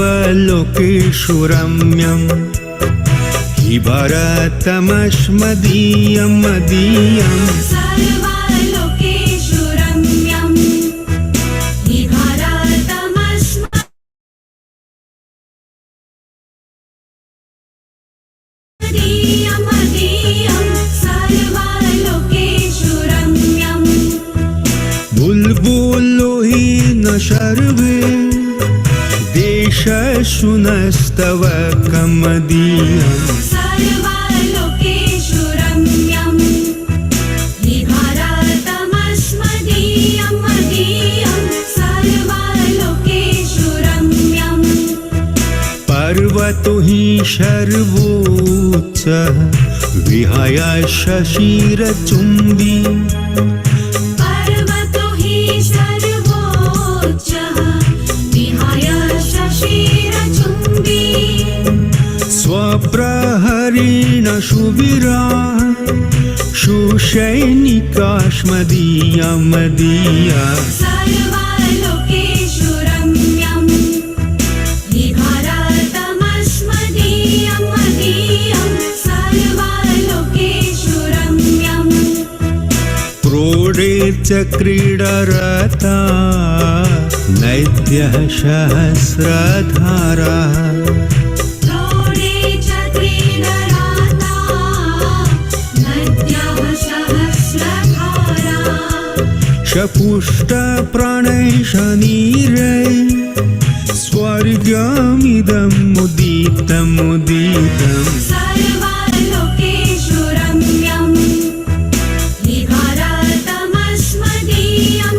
सर्वलोकेषु रम्यं हि भरतमस्मदीयं मदीयम् सर्वलोकेषु रम्यं हि भरतमस्मदीयं मदीयं सर्वलोकेषु रम्यं बुल्बुलो हि न सर्वे देशशुनस्तव कमदीयम् सर्वलोकेषु रम्यं हि भरतमस्मदीयं मदीयं सर्वलोकेषु रम्यं पर्वतो हि सर्वोच्चः विहाय शशिरचुम्बी पर्वतो हि सर्वोच्चः विहाय शशिरचुम्बी स्वप्रहरेण सुवीरा सुसैनिकास्मदीया मदीया सर्वलोकेषु रम्यं हि भरतमस्मदीयं मदीयं सर्वलोकेषु रम्यं क्रोडे च क्रीडरता नैत्यः सहस्रधारा क्रोडे च क्रीडराता नद्यः सहस्रधारा शपुष्टप्राणैः शनीरैः स्वर्गमिदं मुदितमुदितम् सर्वलोकेषु रम्यं हि भरतमस्मदीयं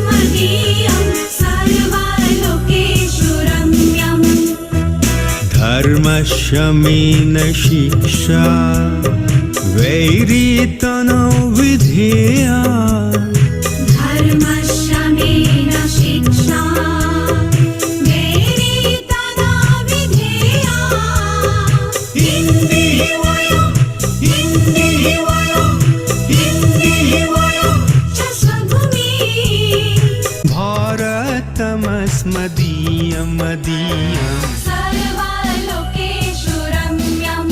मदीयं सर्वलोकेषु रम्यं धर्मशमेन शिक्षा वैरितनो विधेया धर्मशमेन शिक्षा वैरितना विधेया हिन्दी वयं च स्वभूमिः भारतमस्मदीयं मदीयम् सर्वलोकेषु रम्यं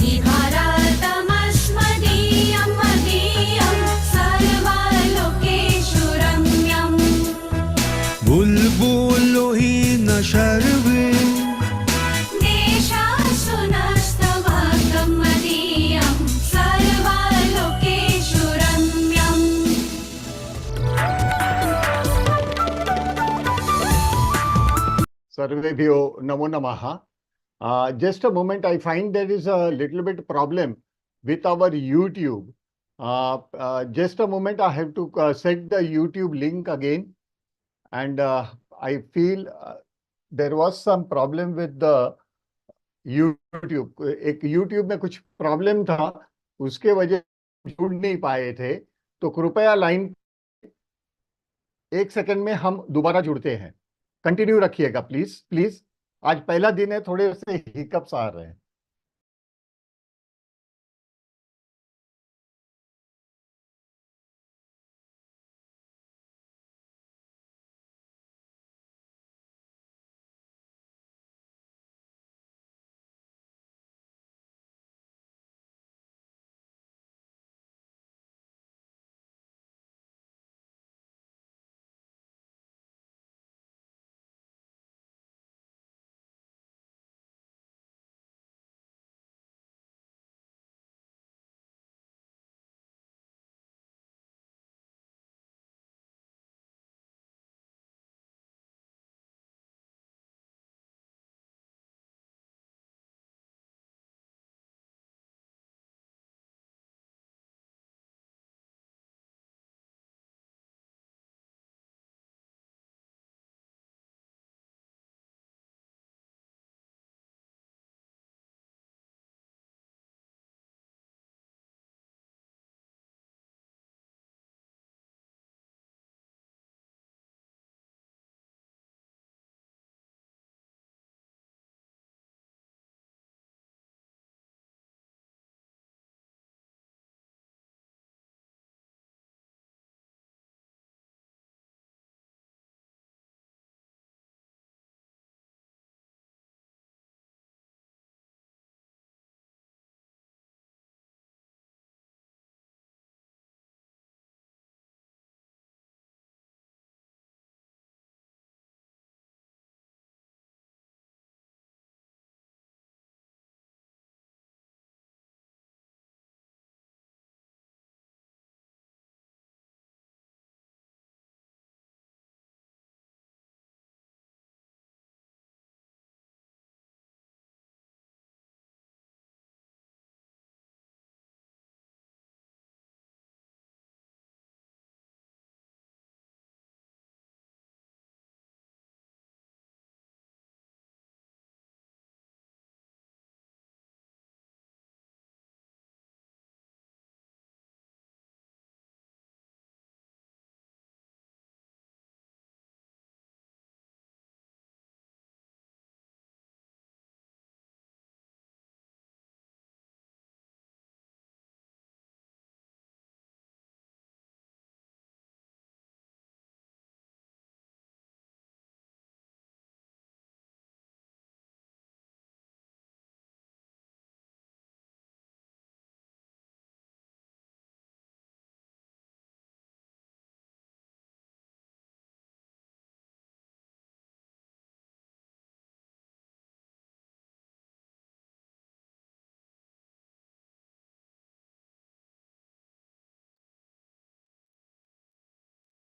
हि भरतमस्मदीयं मदीयं सर्वलोकेषु रम्यं बुल्बुलो हि न सर्वे देशेषु नस्तव मदीयं सर्वलोकेषु रम्यम् Sarvebhyo Namo Namaha. Just a moment, I find there is a little bit problem with our YouTube. Just a moment, I have to set the YouTube link again. And I feel there was some problem with the YouTube. एक YouTube में कुछ problem था, उसके वजह से जुड़ नहीं पाए थे. तो कृपया लाइन 1 सेकंड में हम दोबारा जुड़ते हैं. कंटिन्यू रखिएगा प्लीज प्लीज. आज पहला दिन है, थोड़े से हिकअप्स आ रहे हैं.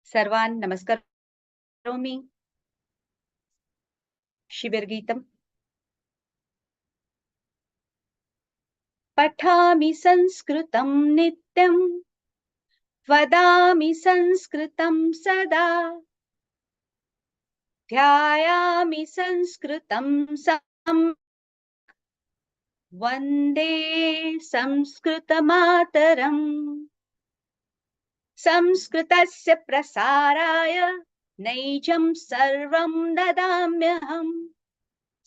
सर्वान् नमस्करोमि। शिबिरगीतम्। पठामि संस्कृतं नित्यं, वदामि संस्कृतं सदा, ध्यायामि संस्कृतं वन्दे संस्कृतमातरम्। संस्कृतस्य प्रसाराय नैजं सर्वं ददाम्यहम्।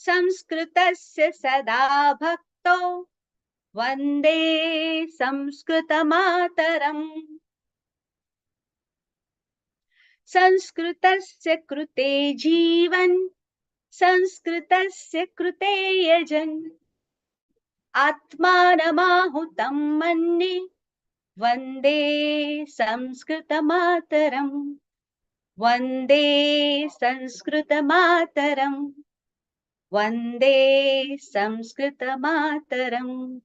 संस्कृतस्य सदा भक्तो वन्दे संस्कृतमातरम्। संस्कृतस्य कृते जीवन्, संस्कृतस्य कृते यजन्, आत्मानमाहुतं मन्ये वन्दे संस्कृतमातरम्। वन्दे संस्कृतमातरम्। वन्दे संस्कृतमातरम्।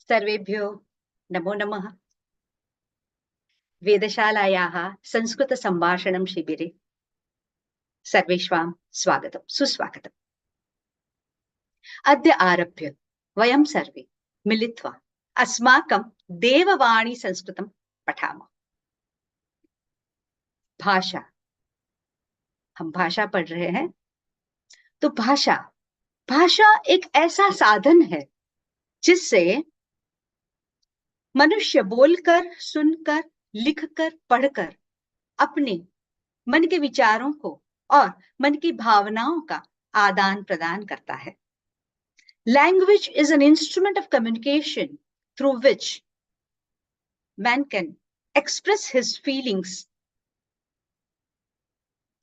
सर्वेभ्यो नमो नमः। वेदशालायाः संस्कृतसम्भाषणं शिबिरे सर्वेषां स्वागतं सुस्वागतम्। अद्य आरभ्य वयं सर्वे मिलित्वा अस्माकं देववाणी संस्कृतं पठामः। भाषा, हम भाषा पढ़ रहे हैं, तो भाषा एक ऐसा साधन है जिससे मनुष्य बोलकर, सुनकर, लिखकर, पढ़कर अपने मन के विचारों को और मन की भावनाओं का आदान प्रदान करता है। Language is an instrument of communication through which man can express his feelings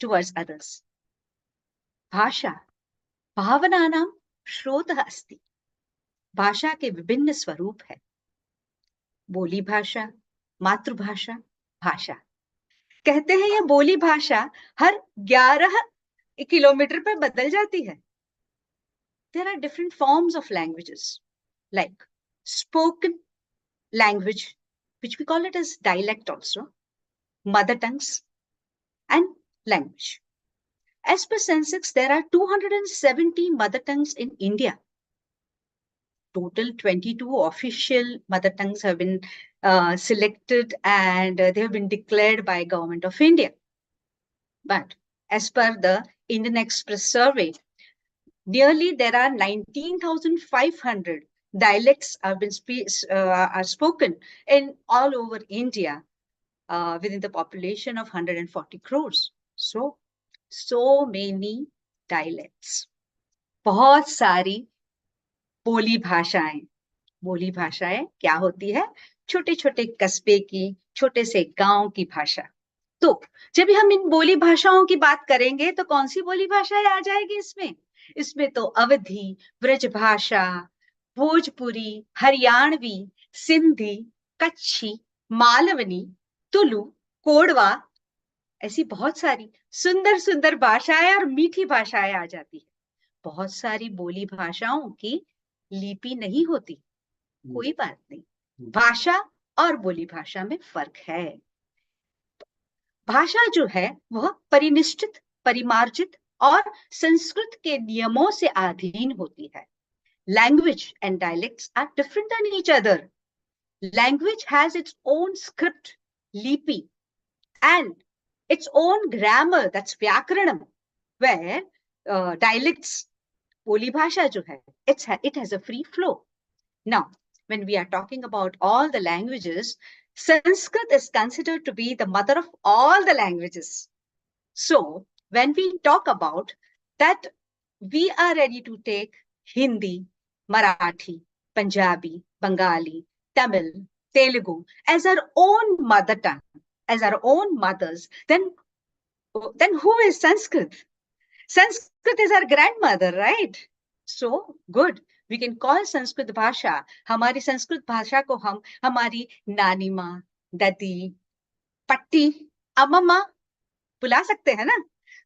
towards others. भाषा भावनानां स्रोतः अस्ति। भाषा के विभिन्न स्वरूप है। बोली भाषा, मातृभाषा, भाषा। कहते हैं ये बोली भाषा हर 11 किलोमीटर पर बदल जाती है। There are different forms of languages, like spoken language, which we call it as dialect also, mother tongues, and language. As per Census, there are 270 mother tongues in India. Total 22 official mother tongues have been selected and they have been declared by Government of India. But as per the Indian Express survey, nearly there are 19,500 dialects have been are spoken in all over India within the population of 140 crores. So many dialects. बहुत सारी बोली भाषाएं क्या होती है? छोटे छोटे कस्बे की, छोटे से गांव की भाषा। तो जब हम इन बोली भाषाओं की बात करेंगे तो कौन सी बोली भाषाएं आ जाएगी इसमें? इसमें तो अवधी, ब्रज भाषा, भोजपुरी, हरियाणवी, सिंधी, कच्छी, मालवनी, तुलु, कोडवा, ऐसी बहुत सारी सुंदर सुंदर भाषाएं और मीठी भाषाएं आ जाती है। बहुत सारी बोली भाषाओं की लिपि नहीं होती, कोई बात नहीं। भाषा और बोली भाषा में फर्क है। भाषा जो है वह परिनिष्ठित, परिमार्जित और संस्कृत के नियमों से अधीन होती है। Language and dialects are different than each other. Language has its own script, lipi, and its own grammar, that's vyakaranam, where dialects, बोली भाषा जो है, it has a free flow. Now, when we are talking about all the languages, Sanskrit is considered to be the mother of all the languages. So, when we talk about that, we are ready to take Hindi, Marathi, Punjabi, Bengali, Tamil, Telugu as our own mother tongue, as our own mothers, then who is Sanskrit? Sanskrit is our grandmother, right? So good. We can call Sanskrit भाषा, हमारी संस्कृत भाषा को हम हमारी नानी माँ, दादी, पट्टी, अम्मा बुला सकते हैं ना?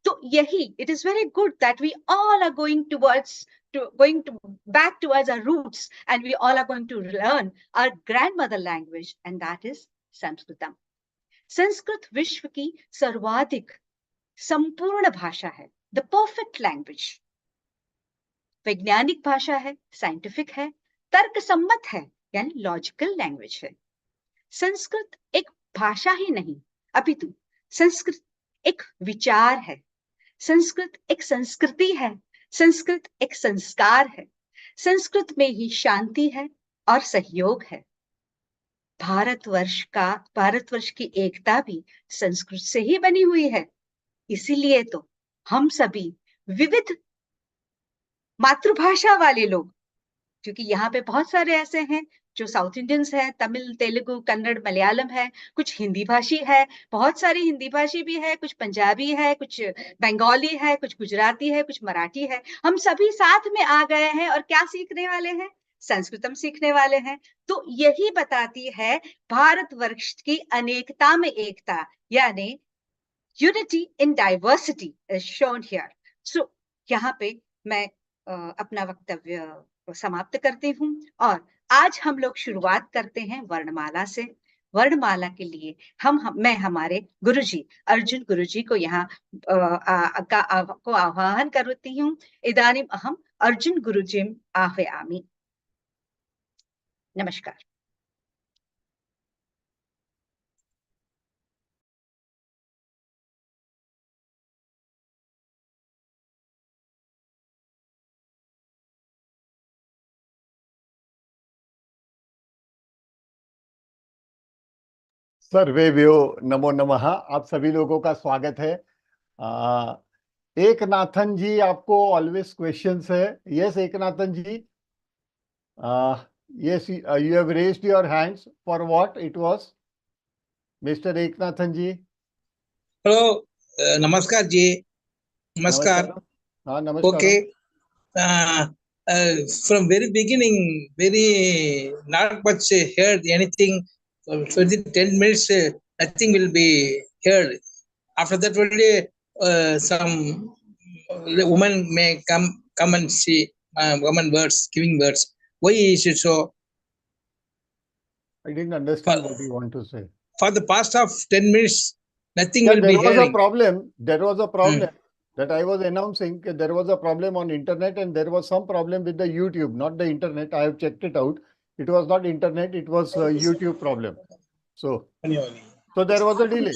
तो यही, it is very good that we all are going back towards our roots, and we all are going to learn our grandmother language, and that is Sanskritam. Sanskrit विश्व की सर्वाधिक संपूर्ण भाषा है, द परफेक्ट लैंग्वेज। वैज्ञानिक भाषा है, साइंटिफिक है, तर्क सम्मत है, यानी लॉजिकल लैंग्वेज है। संस्कृत एक भाषा ही नहीं, अपितु संस्कृत एक विचार है, संस्कृत एक संस्कृति है, संस्कृत एक संस्कार है, संस्कृत में ही शांति है और सहयोग है। भारतवर्ष की एकता भी संस्कृत से ही बनी हुई है। इसीलिए तो हम सभी विविध मातृभाषा वाले लोग, क्योंकि यहाँ पे बहुत सारे ऐसे हैं जो साउथ इंडियंस हैं, तमिल, तेलुगु, कन्नड़, मलयालम है, कुछ हिंदी भाषी है, बहुत सारी हिंदी भाषी भी है, कुछ पंजाबी है, कुछ बंगाली है, कुछ गुजराती है, कुछ मराठी है। हम सभी साथ में आ गए हैं और क्या सीखने वाले हैं? संस्कृतम सीखने वाले हैं। तो यही बताती है भारतवर्ष की अनेकता में एकता, यानी unity in diversity is shown here. So यहाँ पे मैं अपना वक्तव्य समाप्त करती हूँ और आज हम लोग शुरुआत करते हैं वर्णमाला से। वर्णमाला के लिए मैं हमारे गुरुजी अर्जुन गुरुजी को यहाँ को आह्वान करती हूँ। इदानीम अहम अर्जुन गुरुजीम आह्वयामि। नमस्कार। सर्वेभ्यो नमो नमः। आप सभी लोगों का स्वागत है। एकनाथन जी, आपको ऑलवेज क्वेश्चंस है। Yes Eknathan ji, yes you have raised your hands for what it was? Mister Eknathan ji. Hello, नमस्कार जी। नमस्कार। हाँ नमस्कार। Okay, from very beginning, very not much heard anything. For the 10 minutes, nothing will be heard. After that, only some women may come and see woman words, giving words. Why is it so? I didn't understand what you want to say. For the past of 10 minutes, nothing will be hearing. There was a problem that I was announcing. There was a problem on internet and there was some problem with the YouTube, not the internet. I have checked it out. It was not internet, it was a YouTube problem. So there was a delay.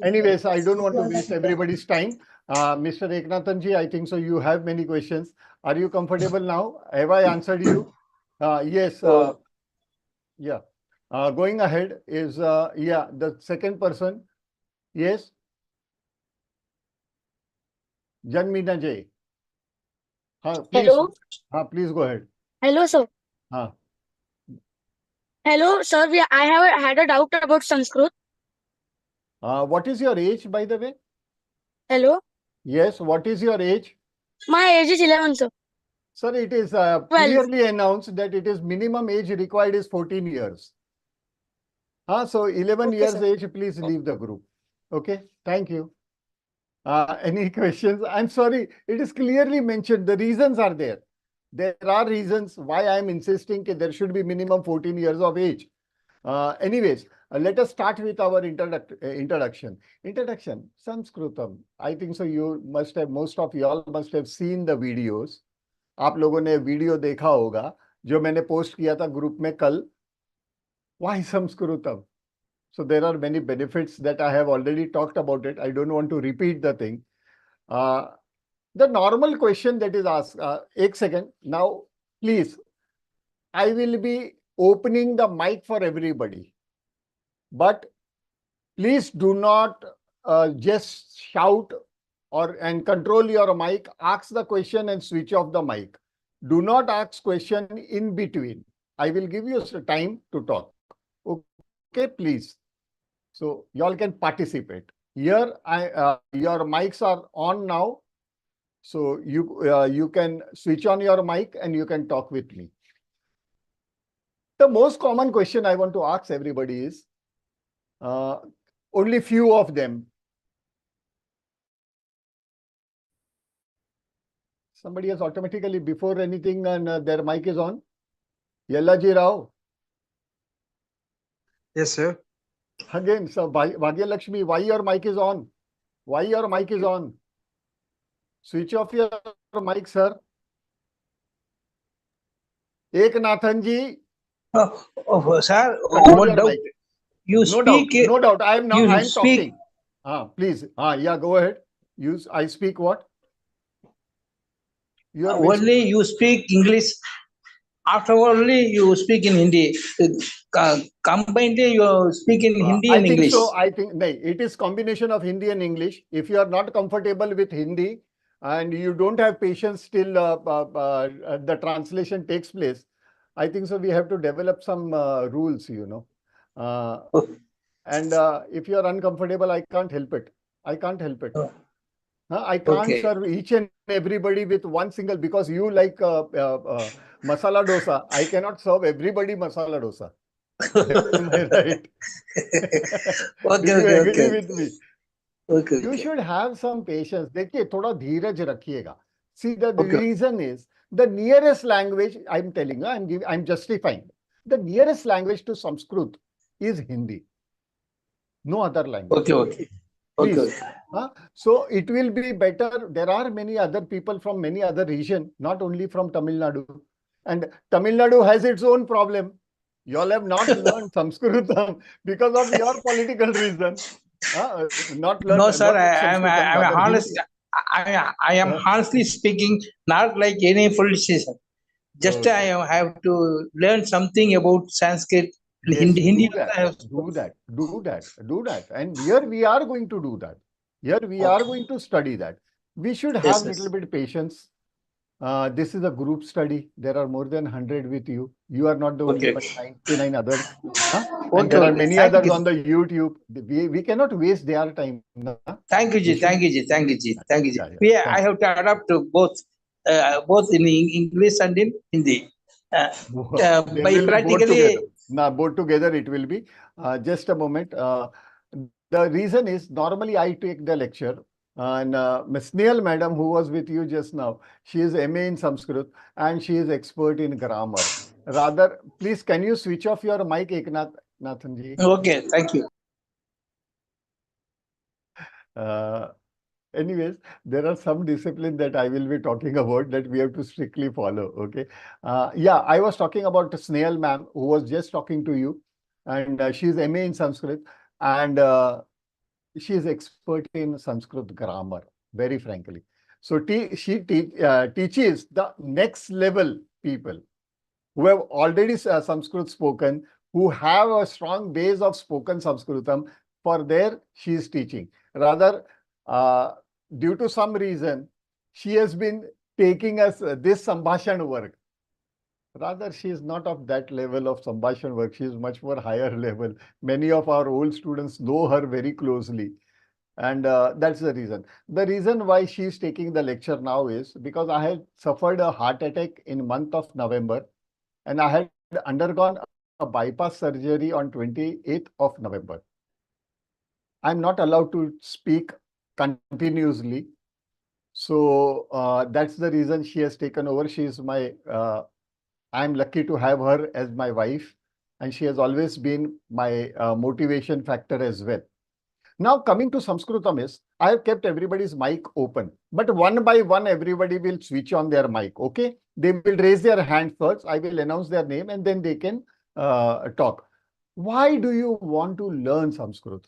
Anyways, I don't want to waste everybody's time. Mr. Eknathan ji, I think so you have many questions. Are you comfortable now? Have I answered you? Yes. Yeah. Going ahead is, the second person. Yes. Janmina Jay. Please, Hello. Please go ahead. Hello, sir. Hello, sir. I have had a doubt about Sanskrit. What is your age, by the way? Hello. Yes, what is your age? My age is 11, sir. Sir, it is clearly announced that it is minimum age required is 14 years. So 11 Okay, years sir. age, please leave the group. Okay, thank you. Any questions? I'm sorry, it is clearly mentioned. The reasons are there. There are reasons why I am insisting that there should be minimum 14 years of age. Anyways, let us start with our introduction. Sanskrutam. I think so you must have, most of you all must have seen the videos. आप लोगों ने video देखा होगा जो मैंने post किया था group में कल. Why Sanskrutam? So there are many benefits that I have already talked about it. I don't want to repeat the thing. The normal question that is asked, एक second. Now, please, I will be opening the mic for everybody. But please do not just shout and control your mic. Ask the question and switch off the mic. Do not ask question in between. I will give you some time to talk. Okay, please. So y'all can participate. Here, your mics are on now. So you can switch on your mic and you can talk with me. The most common question I want to ask everybody is, only few of them. Somebody has automatically before anything and their mic is on. Yellaji Rao. Yes, sir. Again, so Bhagya Lakshmi, why your mic is on? Why your mic is on? Switch off your mic, sir. Eknathan ji. Sir, Control one your doubt. mic. You No speak. doubt, no doubt. I am now. You I am speak. talking. Please. Yeah, go ahead. Use. I speak what? You are which? Only you speak English. After only you speak in Hindi. Combined you speak in Hindi I and think English. so. I think no, it is combination of Hindi and English. If you are not comfortable with Hindi and you don't have patience till the translation takes place, I think so. We have to develop some rules, you know. And if you are uncomfortable, I can't help it. I can't help it. I can't Okay. serve each and everybody with one single, because you like masala dosa. I cannot serve everybody masala dosa. Am I right? Do you agree with me? Okay. You should have some patience. देखिए थोड़ा धीरज रखिएगा. See, the Okay. reason is the nearest language. I'm telling you, I'm justifying. The nearest language to Sanskrit is Hindi. No other language. Okay. Please. So it will be better. There are many other people from many other region, not only from Tamil Nadu. And Tamil Nadu has its own problem. You all have not learned Sanskritam because of your political reason. Not learned. No, sir. Not Sanskritam, I'm rather honest. Hindi. I am honestly speaking, not like any politician. Just Okay. I have to learn something about Sanskrit. Yes, Hindi. do that. And here we are going to do that. Here we are going to study that. We should have a little bit patience. This is a group study. There are more than 100 with you. You are not the only one, 99 others. And there are many others on the YouTube. We cannot waste their time. Thank you, Ji. Thank you, Ji. Thank you, Ji. Thank you, Ji. I have to adapt to both in English and in Hindi. By practically. Both together it will be. Just a moment. The reason is normally I take the lecture. And Ms. Neil madam, who was with you just now, she is MA in Sanskrit and she is expert in grammar. Rather, please, can you switch off your mic, Eknathan ji? Okay, thank you. Anyways, there are some discipline that I will be talking about that we have to strictly follow. Okay. Yeah, I was talking about Snail ma'am, who was just talking to you, and she is MA in Sanskrit, and she is expert in Sanskrit grammar, very frankly. So she teaches the next level people who have already Sanskrit spoken, who have a strong base of spoken Sanskritam. For there, she is teaching. Rather, due to some reason, she has been taking us this Sambhashan work. Rather, she is not of that level of Sambhashan work. She is much more higher level. Many of our old students know her very closely. And that's the reason. The reason why she is taking the lecture now is because I had suffered a heart attack in month of November. And I had undergone a bypass surgery on 28th of November. I'm not allowed to speak continuously. So that's the reason she has taken over. She is my, I'm lucky to have her as my wife. And she has always been my motivation factor as well. Now coming to Sanskritam is, I have kept everybody's mic open. But one by one, everybody will switch on their mic, okay? They will raise their hand first. I will announce their name and then they can talk. Why do you want to learn Sanskrit?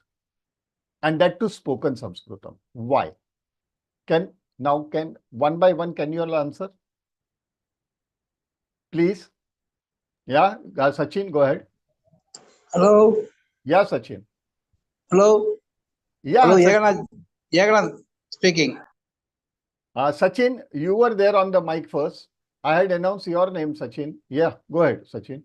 And that to spoken Sanskritam. Why? Can one by one, can you all answer? Please. Yeah, Sachin, go ahead. Hello. Yeah, Sachin. Hello. Yeah, hello, Yaganand speaking. Sachin, you were there on the mic first. I had announced your name, Sachin. Yeah, go ahead, Sachin.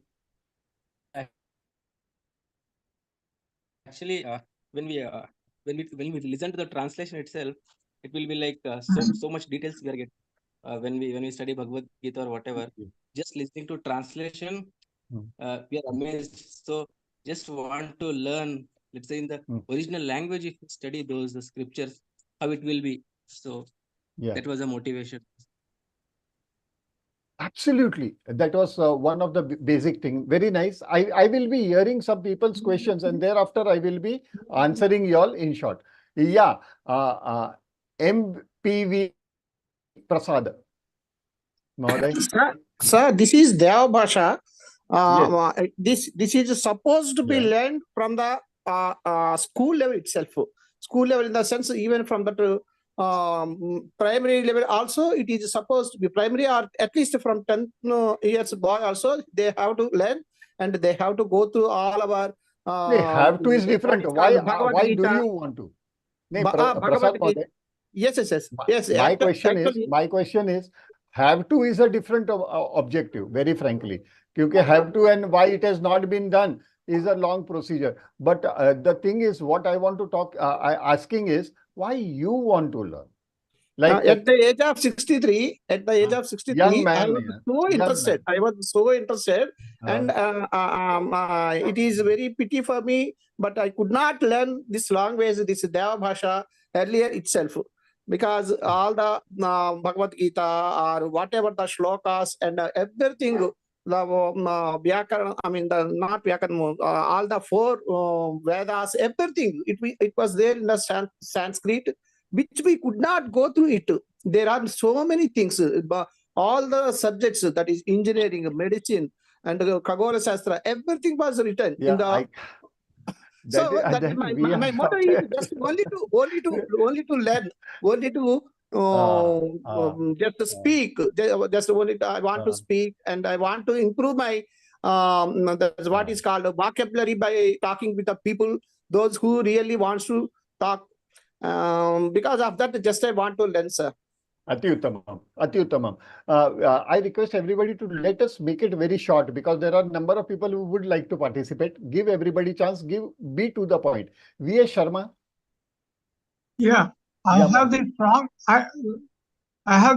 Actually, when we listen to the translation itself, it will be like so much details we are getting when we study Bhagavad Gita or whatever. Just listening to translation, Hmm. we are amazed. So just want to learn, let's say in the original language, if you study those the scriptures, how it will be. So Yeah. that was a motivation. Absolutely. That was one of the basic thing. Very nice. I will be hearing some people's questions and thereafter I will be answering you all in short. Yeah. MPV Prasad. Mahoday. Sir, this is Deva Bhasha. Yes. This is supposed to be Yeah. learned from the school level itself. School level in the sense even from the primary level also it is supposed to be primary or at least from 10 years boy also they have to learn and they have to go through all of our They have to is what different. is called Bhagavad Why do Gita. you want to? Nee, Bhagavad Prasad Gita. Mahoday. Yes. Yes. My question is, have to is a different objective, very frankly. Because have to and why it has not been done is a long procedure. But the thing is, what I want to asking is, why you want to learn? Like at the age of 63, young man, I was so young interested. man. I was so interested, and it is very pity for me, but I could not learn this language, this Deva Bhasha earlier itself, because all the Bhagavad Gita or whatever the shlokas and everything, the Vyakaran, I mean the not Vyakaran, all the four Vedas, everything, it was there in the Sanskrit, which we could not go through it. There are so many things, all the subjects, that is engineering, medicine, and Khagola Shastra, everything was written in the. My motto is just only to learn, only to just speak. Just only I want to speak, and I want to improve my that's what is called a vocabulary by talking with the people, those who really wants to talk. Because of that, just I want to learn, sir. Ati Uttamam. I request everybody to let us make it very short because there are a number of people who would like to participate. Give everybody chance. Be to the point. VS Sharma. Yeah, I have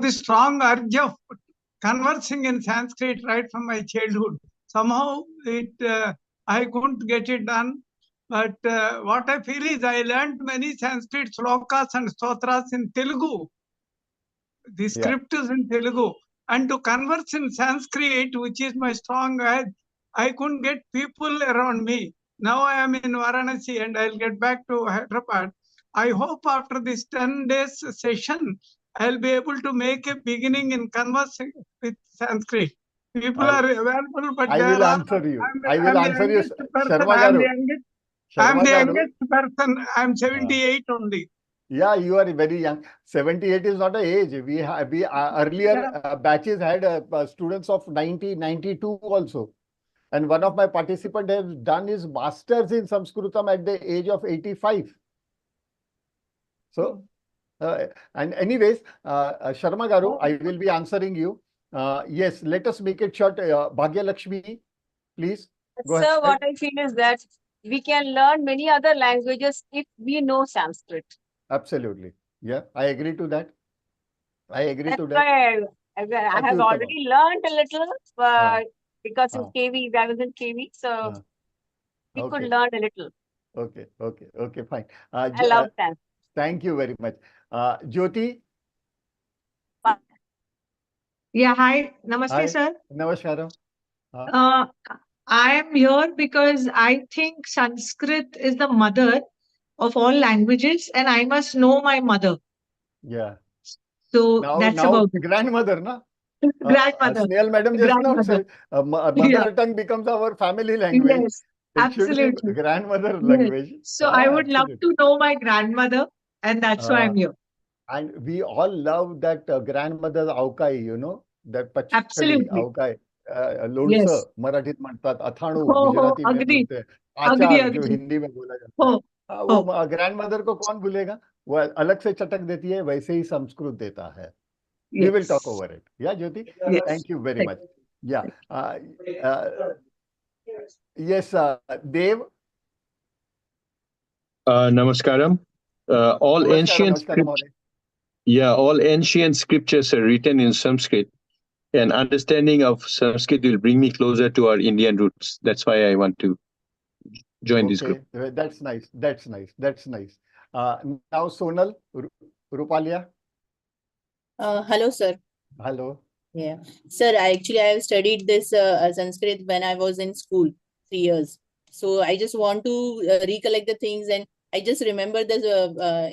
this strong urge of conversing in Sanskrit right from my childhood. Somehow I couldn't get it done. But what I feel is I learned many Sanskrit slokas and stotras in Telugu. The script is in Telugu. And to converse in Sanskrit, which is my strong edge, I couldn't get people around me. Now I am in Varanasi and I'll get back to Hyderabad. I hope after this 10 days session, I'll be able to make a beginning in conversing with Sanskrit. People are available, but I will answer you. I will answer you, Sharma Garu. I'm the youngest person. I'm 78 only. Yeah, you are very young. 78 is not an age. We earlier batches had students of 90, 92 also. And one of my participants has done his masters in samskritam at the age of 85. So, and anyways, Sharma Garu, I will be answering you. Yes, let us make it short. Bhagya Lakshmi, please. Go Sir, ahead. what I feel is that we can learn many other languages if we know Sanskrit. Absolutely. Yeah, I agree to that. I agree That's to that. why I have already learned a little because in KV, I was in KV, so we could learn a little. Okay, fine. I love Sanskrit. Thank you very much. Jyoti? Yeah, hi. Namaste, Hi. sir. Namaskaram. I am here because I think Sanskrit is the mother of all languages and I must know my mother. Yeah. So that's about it. Grandmother, na? Grandmother. Snail madam just now said, mother tongue becomes our family language. Yes, it should absolutely. be grandmother language. So I would love to know my grandmother and that's why I'm here. And we all love that grandmother's avkai, you know, that pachkali avkai. लोणचं मराठीत म्हणतात अथाणू गुजराती में बोलते हैं आचार जो हिंदी में बोला जाता है वो ग्रैंडमदर को कौन भूलेगा वो अलग से चटक देती है वैसे ही संस्कृत देता है We will talk Yes. over it. Yeah, Jyoti? Yes. Thank you very Thank much. Yeah. Yes, Dev. Namaskaram. All Namaskaram, ancient namaskaram, scriptures, all ancient scriptures are written in Sanskrit, and understanding of Sanskrit will bring me closer to our Indian roots. That's why I want to join this group. Okay, that's nice. That's nice. That's nice. Now, Sonal, Rupalia. Hello, sir. Hello. Yeah, sir. I have studied this Sanskrit when I was in school, 3 years. So I just want to recollect the things, and I just remember this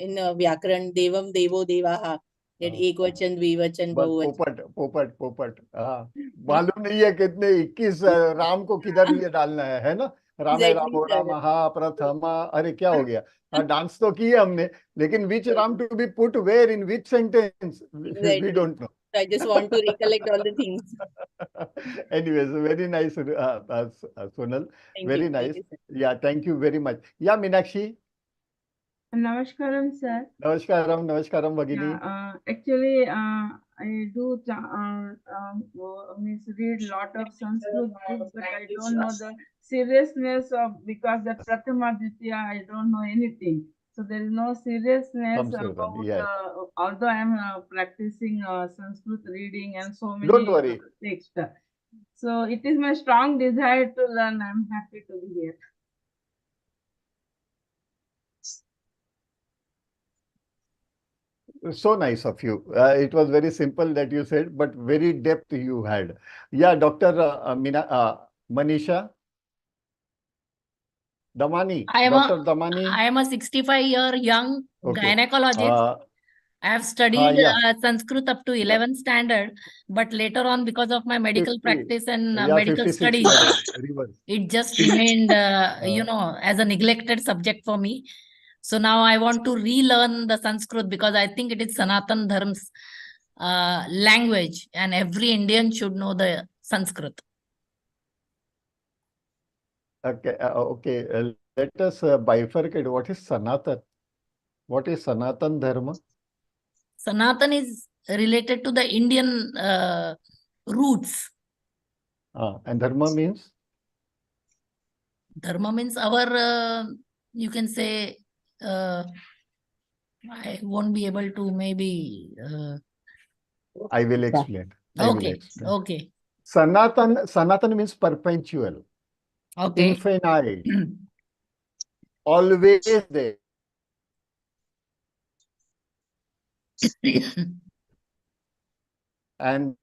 in Vyakaran, Devam, Devo, Devaha, that Ekvachan, Dvivachan, बस Bahuvachan. पोपट हाँ मालूम नहीं है कितने 21 राम को किधर ये डालना है ना राम है Exactly, रामो sir. राम हा प्रथमा अरे क्या हो गया डांस तो किए हमने लेकिन which Ram to be put where in which sentence we Exactly. don't know. I just want to recollect all the things. Anyways, very nice, Sonal. Thank Very you. nice. Thank you, sir. Yeah, thank you very much. Yeah, Meenakshi. Namaskaram, sir. Namaskaram, Bhagini. Yeah, actually, I do read lot of Sanskrit books, but I don't know the seriousness of because the Prathama Ditya, I don't know anything. So there is no seriousness Samskritam, about. yes. Although I am practicing Sanskrit reading and so many Don't worry. texts. So it is my strong desire to learn. I'm happy to be here. So nice of you. It was very simple that you said, but very depth you had. Yeah, Dr. Manisha Damani. Dr. Damani. I am a 65-year young gynecologist. I have studied yeah. Sanskrit up to 11th standard, but later on, because of my medical 50. practice and Yeah, medical 56 studies, reverse. it just remained, as a neglected subject for me. So now I want to relearn the Sanskrit because I think it is Sanatan Dharm's language, and every Indian should know the Sanskrit. Okay. Let us bifurcate. What is Sanatan? What is Sanatan Dharma? Sanatan is related to the Indian roots. And Dharma means? Dharma means our, you can say, I won't be able to maybe. I will explain. Okay. Sanatan means perpetual. Okay. Infinite. Always there. And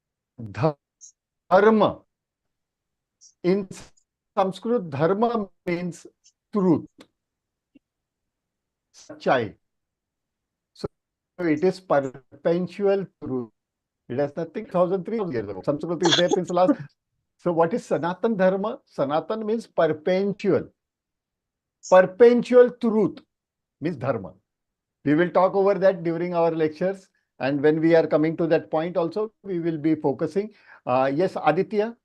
dharma. In Sanskrit, dharma means truth. Sachai. So it is perpetual truth. It has nothing 1,300 years ago. Sanskrit is there since the last. So what is Sanatan Dharma? Sanatan means perpetual. Perpetual truth means Dharma. We will talk over that during our lectures. And when we are coming to that point also, we will be focusing. Yes, Aditya.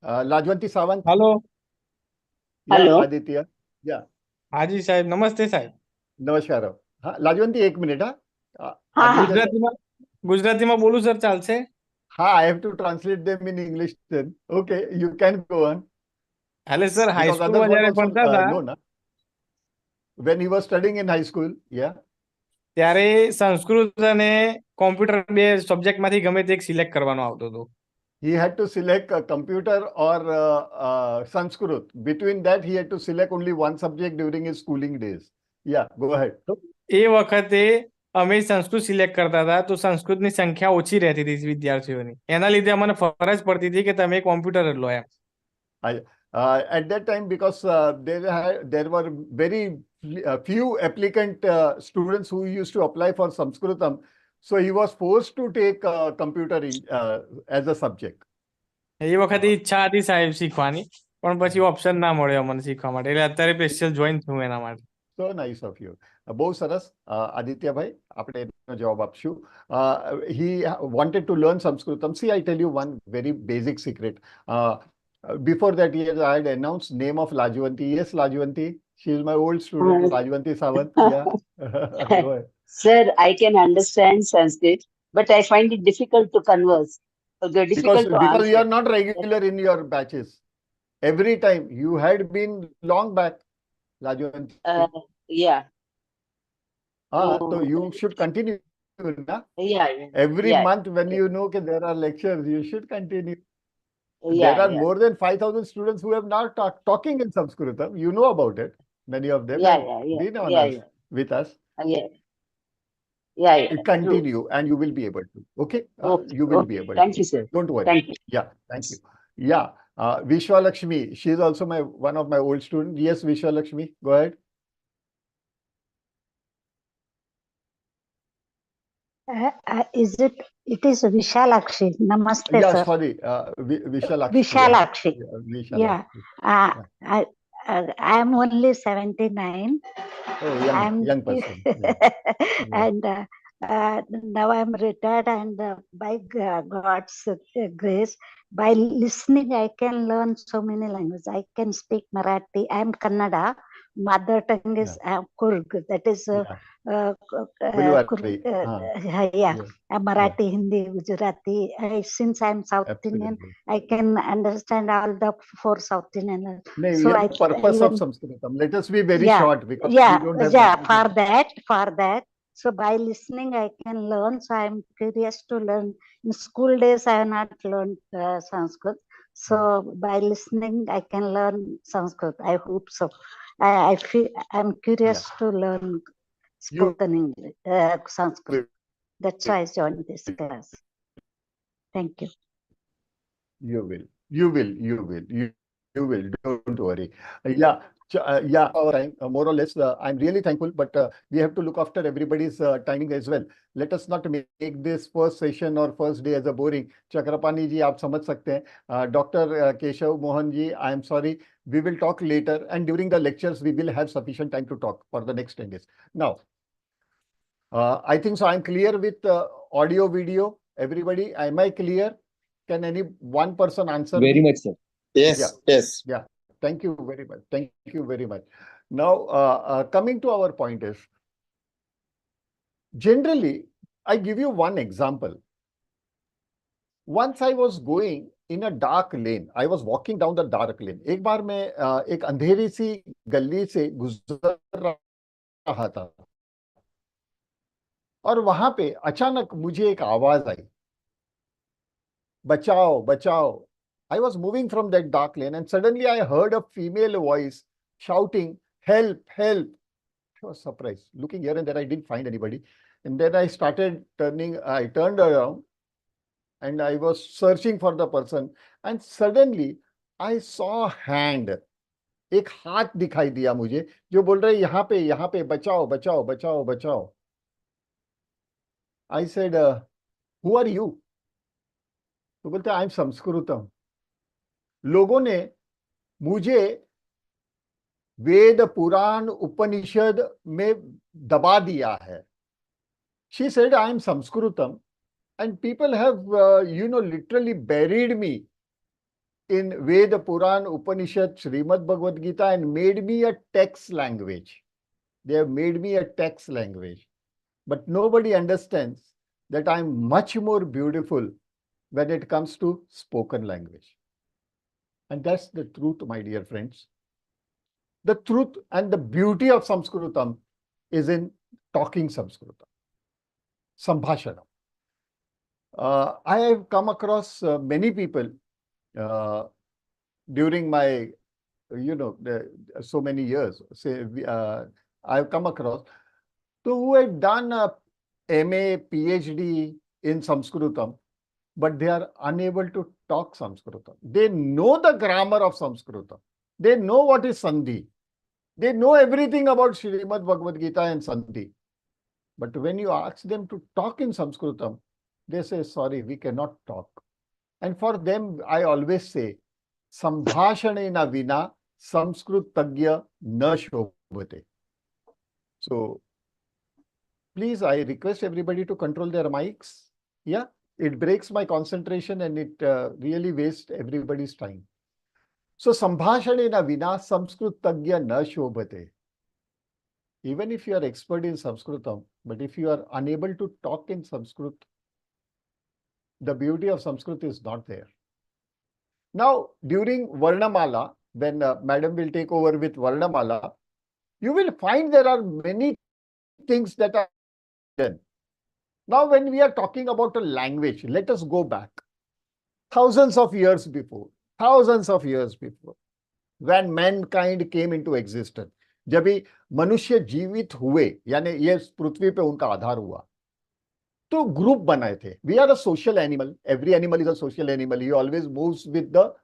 Lajwanti Sawant. Hello. Yeah, Hello. Aditya. Yeah. हाजी साहेब नमस्ते साहेब नमस्कार हाँ लाजवंती एक minute ગુજરાતીમાં બોલું sir ચાલશે હા I have to translate them in English then. Okay, you can go on. એટલે sir high સ્કૂલમાં જ્યારે ભણતા હતા no, na? When he was studying in high school, yeah. ત્યારે સંસ્કૃત અને કોમ્પ્યુટર બે સબ્જેક્ટમાંથી ગમે તે એક સિલેક્ટ કરવાનો આવતો હતો. He had to select a computer or Sanskrit. Between that, he had to select only one subject during his schooling days. Yeah, go ahead. એ વખતે અમે સંસ્કૃત સિલેક્ટ કરતા હતા તો સંસ્કૃતની સંખ્યા ઓછી રહેતી હતી વિદ્યાર્થીઓની એના લીધે અમને ફરજ પડતી હતી કે તમે કોમ્પ્યુટર જ લો એમ. At that time, because there were very few applicant students who used to apply for Sanskritam, so he was forced to take computer as a subject. એ વખતે ઈચ્છા હતી સાહેબ શીખવાની પણ પછી ઓપ્શન ના મળ્યો મને શીખવા માટે એટલે અત્યારે સ્પેશિયલ જોઈન થયું એના માટે. So nice of you. બહુ સરસ આદિત્ય ભાઈ આપણે એનો જવાબ આપશું. He wanted to learn Sanskritam. See, I tell you one very basic secret. Before that, I had announced name of Lajwanti. Yes, Lajwanti. She is my old student, Rajwanti Sawant. Yeah. Go ahead. Sir, I can understand Sanskrit, but I find it difficult to converse. Difficult to Because you are answer. not regular in your batches. Every time you had been long back, Rajwanti. Yeah. So you should continue. Na? Yeah. Every Yeah. month when you know that there are lectures, you should continue. Yeah. There are Yeah. more than 5,000 students who have not talking in Sanskritam. You know about it. Many of them Yeah. have Yeah. Yeah. been on Yeah. us Yeah. with us. Yeah. Yeah. Yeah. True. Continue and you will be able to. Okay. Okay. You will be Okay. able Thank to. you, sir. Don't worry. Thank you. Yeah. Thank you. Yeah. Vishwa Lakshmi. She is also one of my old students. Yes, Vishwa Lakshmi. Go ahead. It is Vishalakshi. Namaste, Yeah, sir. sorry. Vishalakshmi. Vishalakshi. Yeah. Yeah. I am only 79. Oh, young person. Yeah. And now I am retired, and by God's grace, by listening, I can learn so many languages. I can speak Marathi. I am Kannada. Mother tongue is Kurg. That is Gulwari. Marathi, Hindi, Gujarati. Since I am South Indian, I can understand all the 4 South Indian. So purpose of Sanskritam. Let us be very short because we don't have for that. So by listening, I can learn. So I am curious to learn. In school days, I have not learned Sanskrit. So by listening, I can learn Sanskrit. I hope so. I feel I'm curious to learn spoken English, Sanskrit. That's why I joined this class. Thank you. You will. Don't worry. Our time, more or less. I'm really thankful, but we have to look after everybody's timing as well. Let us not make this first session or first day as a boring. Chakrapani ji, आप समझ सकते हैं. Dr. Keshav Mohan ji, I am sorry. We will talk later, and during the lectures, we will have sufficient time to talk for the next 10 days. Now, I think so. I'm clear with audio, video. Everybody, am I clear? Can any one person answer? Very much, sir. Yes. Yeah. Thank you very much. Thank you very much. Now, coming to our point is, generally, I give you one example. Once I was going in a dark lane. I was walking down the dark lane. एक बार मैं एक अंधेरी सी गली से गुजर रहा था और वहां पे अचानक मुझे एक आवाज आई, बचाओ बचाओ. I was moving from that dark lane and suddenly I heard a female voice shouting, help, help. I was surprised. Looking here and there, I didn't find anybody. And then I turned around and I was searching for the person. And suddenly I saw a hand. एक हाथ दिखाई दिया मुझे जो बोल रहे यहाँ पे बचाओ बचाओ बचाओ बचाओ. I said, who are you? तो बोलते आई एम संस्कृतम. लोगों ने मुझे वेद पुराण उपनिषद में दबा दिया है. She said, I am Sanskrutam, and people have, literally buried me in Veda, Puran, Upanishad, Srimad Bhagavad Gita, and made me a text language. They have made me a text language. But nobody understands that I am much more beautiful when it comes to spoken language. And that's the truth, my dear friends. The truth and the beauty of Sanskritam is in talking Sanskritam. Sambhashanam. I have come across many people during my, so many years. I've come across who had done a MA, PhD in Sanskritam, but they are unable to talk Sanskritam. They know the grammar of Sanskritam. They know what is Sandhi. They know everything about Srimad Bhagavad Gita and Sandhi. But when you ask them to talk in Sanskritam, they say, sorry, we cannot talk. And for them, I always say, Sambhashanena vina samskritagya na shobhate. So, please, I request everybody to control their mics. Yeah, it breaks my concentration and it really wastes everybody's time. So Sambhashanena vina Samskrit tagya na shobhate. Even if you are expert in Sanskritam, but if you are unable to talk in Sanskrit, the beauty of Sanskrit is not there. Now, during Varnamala, when Madam will take over with Varnamala, you will find there are many things that are done. Now, when we are talking about a language, let us go back thousands of years before, when mankind came into existence. जब भी मनुष्य जीवित हुए, यानी ये पृथ्वी पे उनका आधार हुआ, तो ग्रुप बनाए थे. We are a social animal. Every animal is a social animal. He always moves with the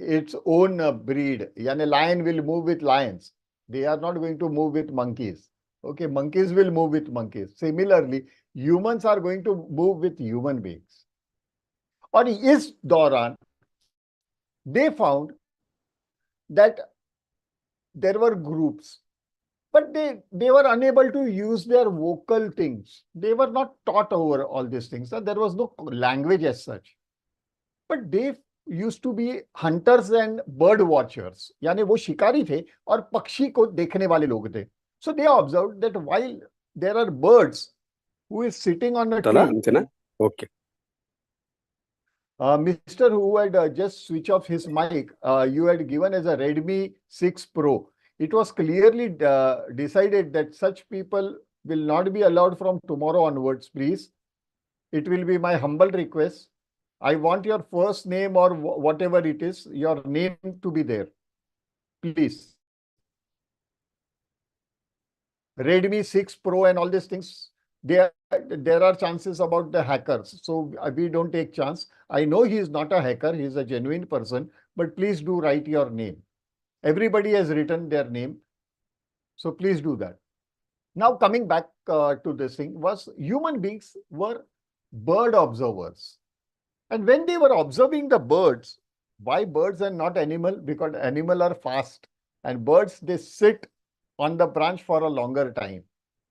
its own breed. Yani lion will move with lions. They are not going to move with monkeys. Okay, monkeys will move with monkeys. Similarly, humans are going to move with human beings. और इस दौरान they found that there were groups, but they were unable to use their vocal things. They were not taught over all these things. There was no language as such. But they used to be hunters and bird watchers. यानी वो शिकारी थे और पक्षी को देखने वाले लोग थे. So they observed that while there are birds who is sitting on a tree. Okay. Mr. who had just switched off his mic, you had given as a Redmi 6 Pro. It was clearly decided that such people will not be allowed from tomorrow onwards, please. It will be my humble request. I want your first name or whatever it is, your name to be there, please. Redmi 6 Pro and all these things, there are chances about the hackers. So we don't take chance. I know he is not a hacker, he is a genuine person, but please do write your name. Everybody has written their name, so please do that. Now coming back to this thing, was human beings were bird observers. And when they were observing the birds, why birds and not animal? Because animal are fast and birds, they sit on the branch for a longer time.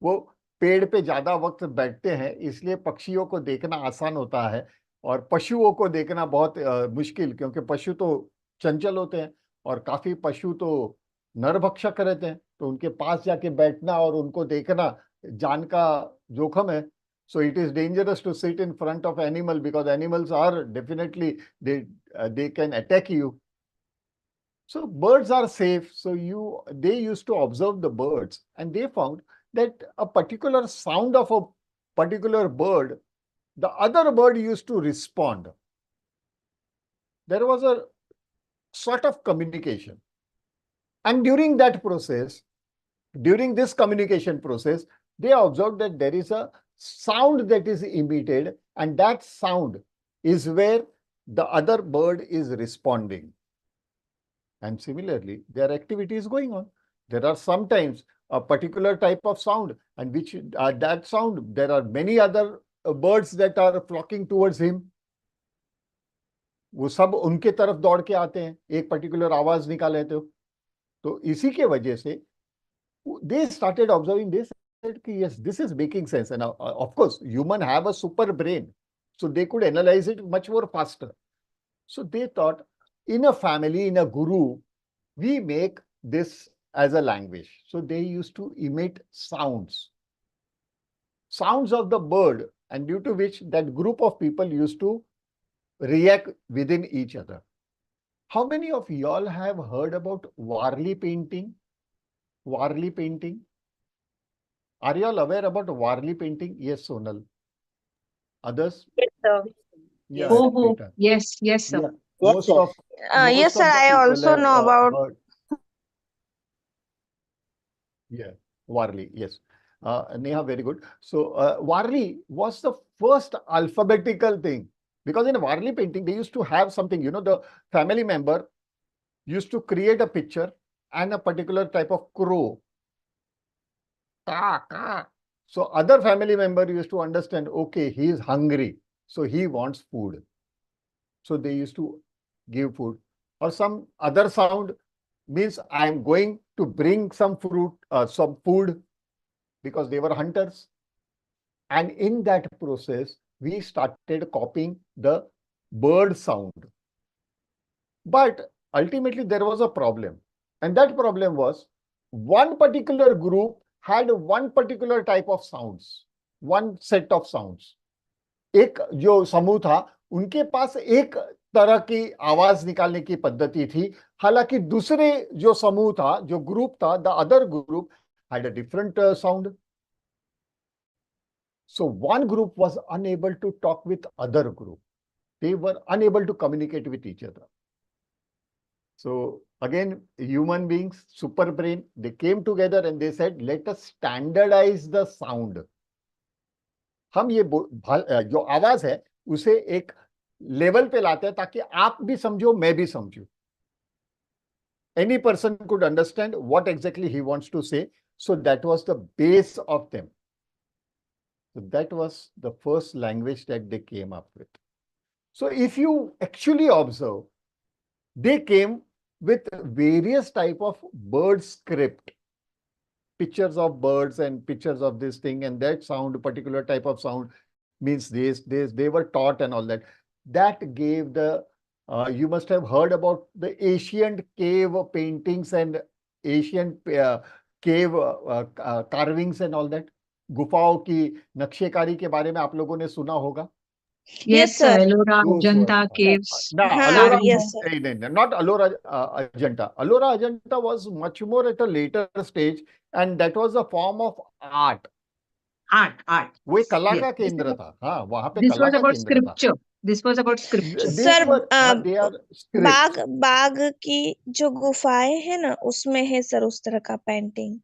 वो पेड़ पे ज्यादा वक्त बैठते हैं, इसलिए पक्षियों को देखना आसान होता है और पशुओं को देखना बहुत मुश्किल, क्योंकि पशु तो चंचल होते हैं और काफी पशु तो नरभक्षक रहते हैं, तो उनके पास जाके बैठना और उनको देखना जान का जोखम है. So it is dangerous to sit in front of animal because animals are definitely, they can attack you. So birds are safe. So they used to observe the birds and they found that a particular sound of a particular bird, the other bird used to respond. There was a sort of communication. And during that process, during this communication process, they observed that there is a sound that is emitted, and that sound is where the other bird is responding. And similarly, their activity is going on. There are sometimes a particular type of sound, and which that sound, there are many other birds that are flocking towards him. वो सब उनके तरफ दौड़ के आते हैं, एक particular आवाज निकाले तो इसी के वजह से they started observing this. Yes, this is making sense. And of course, humans have a super brain, so they could analyze it much more faster. So they thought, in a family, in a guru, we make this as a language. So they used to emit sounds of the bird, and due to which that group of people used to react within each other. How many of y'all have heard about Warli painting? Warli painting? Are you all aware about Warli painting? Yes, Sonal. Others? Yes, sir. Yeah, Oh, Peter. yes, sir. Yeah, most of Yes, sir. the I people also have, know about. heard. Yeah, Warli, yes. Neha, very good. So Warli was the first alphabetical thing, because in Warli painting, they used to have something, the family member used to create a picture and a particular type of crow. So other family member used to understand, okay, he is hungry, so he wants food. So they used to give food. Or some other sound means I am going to bring some fruit, some food, because they were hunters. And in that process, we started copying the bird sound. But ultimately there was a problem. And that problem was one particular group had one particular type of sounds, one set of sounds. एक जो समूह था उनके पास एक तरह की आवाज निकालने की पद्धति थी, हालांकि दूसरे जो समूह था, जो ग्रुप था, the other group had a different sound. So one group was unable to talk with other group. They were unable to communicate with each other. So again, human beings, super brain, they came together and they said, let us standardize the sound. हम ये जो आवाज है उसे एक level पे लाते हैं ताकि आप भी समझो, मैं भी समझूं. Any person could understand what exactly he wants to say. So that was the base of them. So that was the first language that they came up with. So if you actually observe, they came with various type of bird script, pictures of birds and pictures of this thing, and that sound, particular type of sound means this, they were taught and all that. That gave the, you must have heard about the ancient cave paintings and ancient cave carvings and all that. गुफाओं की नक्शेकारी के बारे में आप लोगों ने सुना होगा. Yes, sir. Ellora, Ajanta caves. No, Ellora, not Ellora Ajanta. Ellora Ajanta was much more at a later stage, and that was a form of art. Art. वो एक कला का केंद्र था. हाँ, वहाँ पे This कला was का about केंद्र था. scripture. This was about scripture. Sir they are scripts. बाघ की जो गुफाएं है ना उसमें है सर उस तरह का पेंटिंग.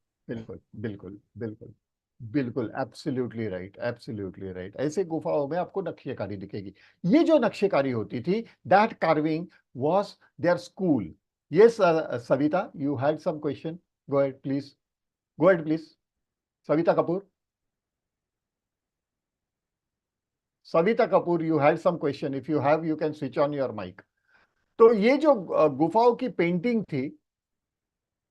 बिल्कुल एब्सोल्युटली राइट. ऐसे गुफाओं में आपको नक्शेकारी दिखेगी. ये जो नक्शेकारी होती थी, that carving was there school. Yes Savita, you had some question. Go ahead please. Savita Kapoor, you had some question. If you have, you can switch on your mic. तो ये जो गुफाओं की पेंटिंग थी,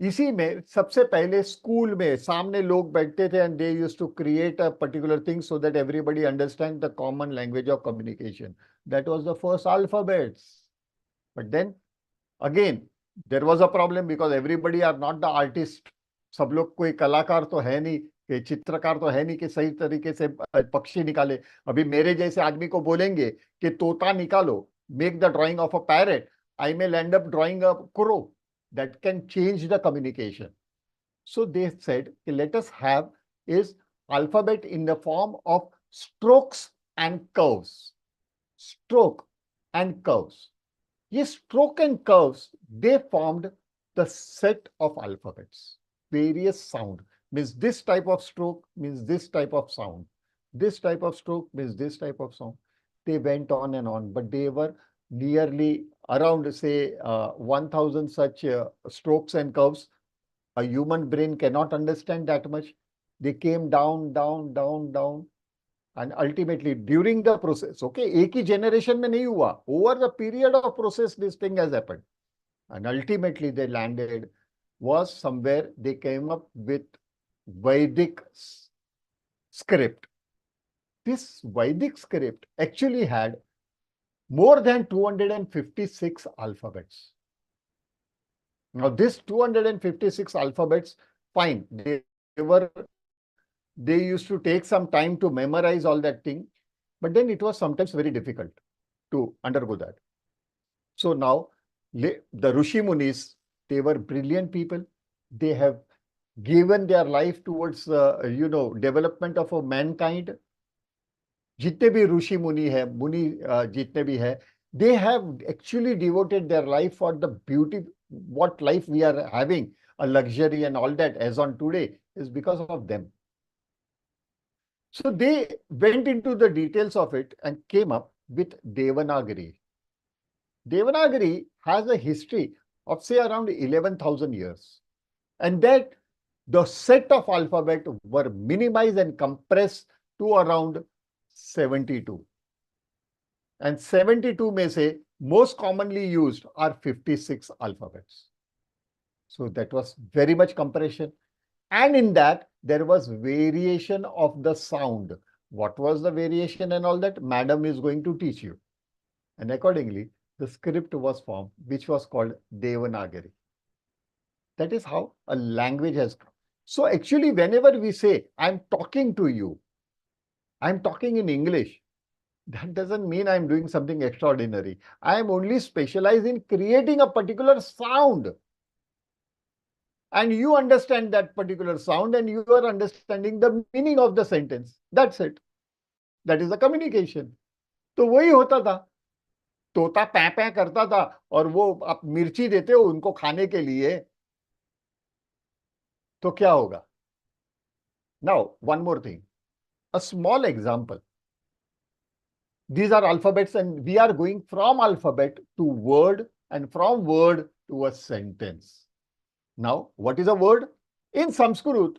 इसी में सबसे पहले स्कूल में सामने लोग बैठते थे, and they used to create a particular thing so that everybody understand the common language of communication. That was the first alphabets. But then again there was a problem because everybody are not the artist. सब लोग कोई कलाकार तो है नहीं, कि चित्रकार तो है नहीं कि सही तरीके से पक्षी निकाले. अभी मेरे जैसे आदमी को बोलेंगे कि तोता निकालो, make the drying of a parrot, I may land up drawing a crow. That can change the communication. So they said, let us have is alphabet in the form of strokes and curves. Stroke and curves. Yes, stroke and curves, they formed the set of alphabets. Various sound means this type of stroke means this type of sound. This type of stroke means this type of sound. They went on and on, but they were nearly around, say, 1000 such strokes and curves. A human brain cannot understand that much. They came down, and ultimately during the process, okay, एक ही generation में नहीं हुआ. Over the period of process, this thing has happened. And ultimately they landed was somewhere they came up with Vedic script. This Vedic script actually had more than 256 alphabets. Now this 256 alphabets, fine, they used to take some time to memorize all that thing, but then it was sometimes very difficult to undergo that. So now the Rishi Munis, they were brilliant people. They have given their life towards development of mankind. जितने भी ऋषि मुनि है, जितने भी है, they have actually devoted their life for the beauty, what life we are having, a luxury and all that as on today is because of them. So they went into the details of it and came up with Devanagari. Devanagari has a history of say around 11,000 years, and that the set of alphabet were minimized and compressed to around 72. And 72 में से most commonly used are 56 alphabets. So that was very much compression. And in that, there was variation of the sound. What was the variation and all that? Madam is going to teach you. And accordingly, the script was formed, which was called Devanagari. That is how a language has come. So actually, whenever we say, I'm talking to you, I'm talking in English, that doesn't mean I'm doing something extraordinary. I am only specialized in creating a particular sound. And you understand that particular sound and you are understanding the meaning of the sentence. That's it. That is the communication. तो वही होता था. तोता पै पै करता था और वो आप मिर्ची देते हो उनको खाने के लिए, तो क्या होगा? Now, one more thing. A small example. These are alphabets and we are going from alphabet to word and from word to a sentence. Now, what is a word? In Sanskrit,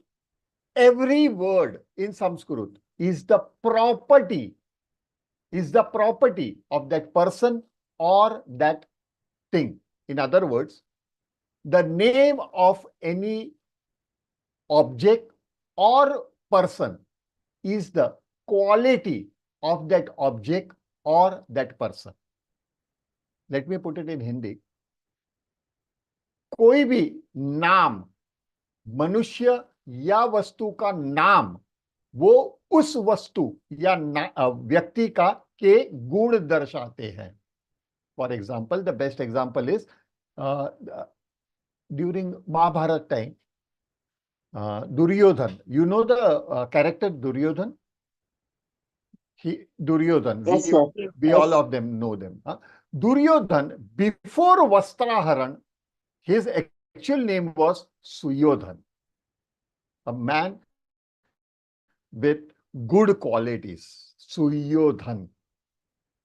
every word in Sanskrit is the property of that person or that thing. In other words, the name of any object or person is the quality of that object or that person. Let me put it in Hindi. कोई भी नाम, मनुष्य या वस्तु का नाम, वो उस वस्तु या व्यक्ति का के गुण दर्शाते हैं. For example, the best example is during Mahabharata time, Duryodhan. You know the character Duryodhan? Duryodhan. Yes, sir. We all of them know them. Duryodhan, before Vastraharan, his actual name was Suyodhan, a man with good qualities. Suyodhan.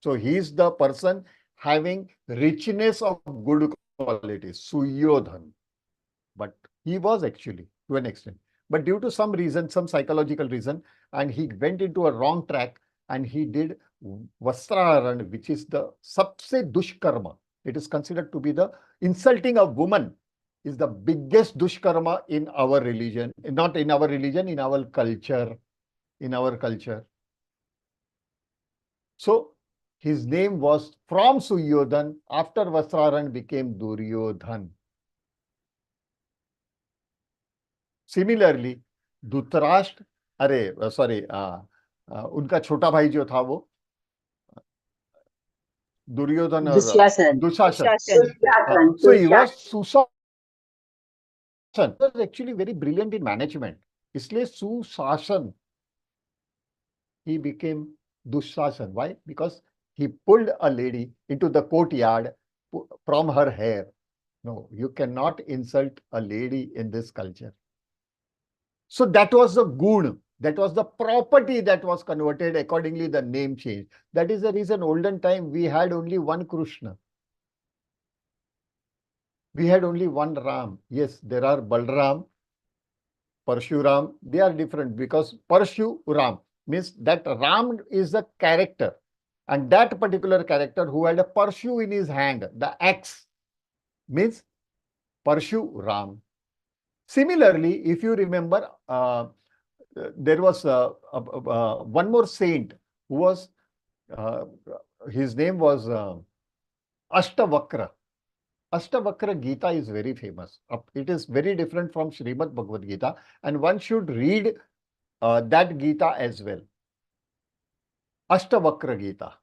So he is the person having richness of good qualities. Suyodhan. But he was actually, to an extent. But due to some reason, some psychological reason, and he went into a wrong track and he did Vastraharan, which is the sabse dushkarma. It is considered to be the insulting a woman is the biggest dushkarma in our religion. Not in our religion, in our culture. In our culture. So his name was from Suyodhan. After Vastraharan became Duryodhan. Similarly, Dhritarashtra, उनका छोटा भाई जो था वो दुर्योधन और Dushasan. So he was Susasan. He was actually very brilliant in management. इसलिए Susasan, he became Dushasan. Why? Because he pulled a lady into the courtyard from her hair. No, you cannot insult a lady in this culture. So that was the gun. That was the property that was converted. Accordingly, the name changed. That is the reason olden time we had only one Krishna. We had only one Ram. Yes, there are Balram, Parshuram. They are different because Parshuram means that Ram is the character. And that particular character who had a Parshu in his hand, the axe, means Parshuram. Similarly, if you remember, there was one more saint who was, his name was Ashtavakra. Ashtavakra Gita is very famous. It is very different from Srimad Bhagavad Gita, and one should read that Gita as well. Ashtavakra Gita.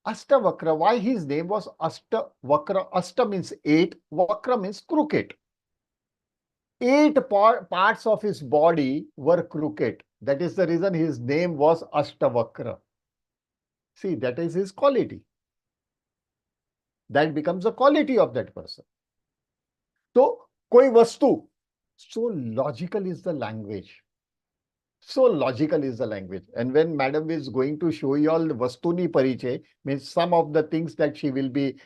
Ashtavakra, why his name was Ashtavakra? Ashta means 8, Vakra means crooked. 8 parts of his body were crooked. That is the reason his name was Ashtavakra. See, that is his quality. That becomes the quality of that person. So, koi vastu. So logical is the language. So logical is the language. And when madam is going to show you all the vastuni pariche, means some of the things that she will be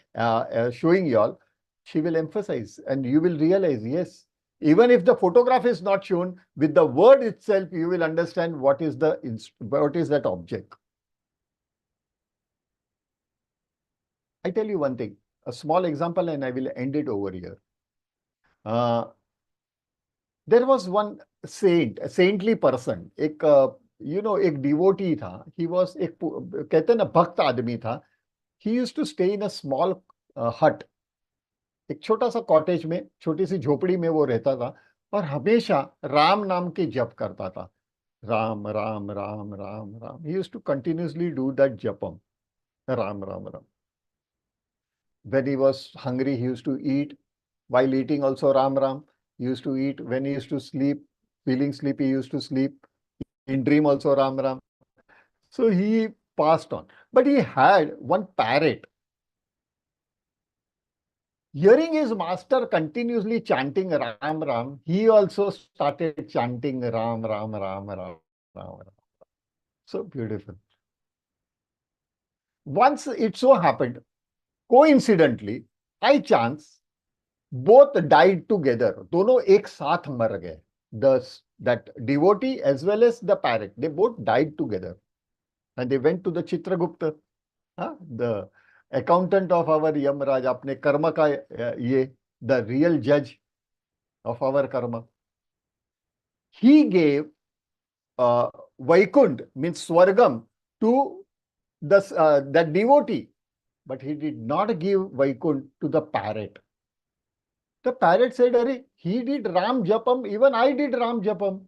showing you all, she will emphasize and you will realize, yes, even if the photograph is not shown, with the word itself, you will understand what is that object. I tell you one thing, a small example, and I will end it over here. There was one saint, a saintly person, एक devotee था. He was एक कहते हैं ना भक्त आदमी था. He used to stay in a small हट, एक छोटा सा कॉटेज में, छोटी सी झोपड़ी में वो रहता था और हमेशा राम नाम के जप करता था. Ram Ram Ram Ram Ram. He used to continuously do that japam. Ram Ram Ram. When he was hungry, he used to eat. While eating also Ram Ram. He used to eat. When he used to sleep, feeling sleepy, he used to sleep. In dream also Ram Ram. So he passed on. But he had one parrot. Hearing his master continuously chanting Ram Ram, he also started chanting Ram Ram Ram Ram Ram Ram. So beautiful. Once it so happened, coincidentally, by chance, both died together. दोनों एक साथ मर गए. That devotee as well as the parrot, they both died together. And they went to the Chitragupta, the accountant of our Yamraj, अपने कर्म का ये, the real judge of our karma. He gave Vaikund, means Swargam, to that devotee, but he did not give Vaikund to the parrot. The parrot said, Arey, he did Ram Japam, even I did Ram Japam.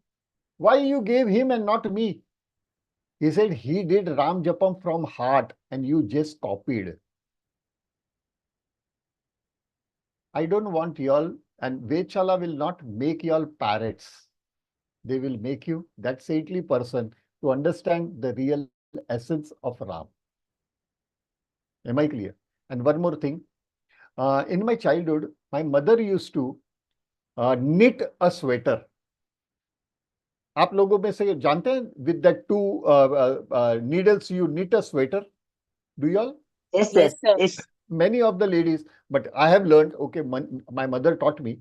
Why you gave him and not me? He said, he did Ram Japam from heart and you just copied. I don't want y'all, and Vedshala will not make y'all parrots. They will make you that saintly person to understand the real essence of Ram. Am I clear? And one more thing. In my childhood, my mother used to knit a sweater. आप लोगों में से जानते हैं, with that two needles you knit a sweater? Do you all? Yes, sir. Yes. Many of the ladies, but I have learned, okay, my mother taught me.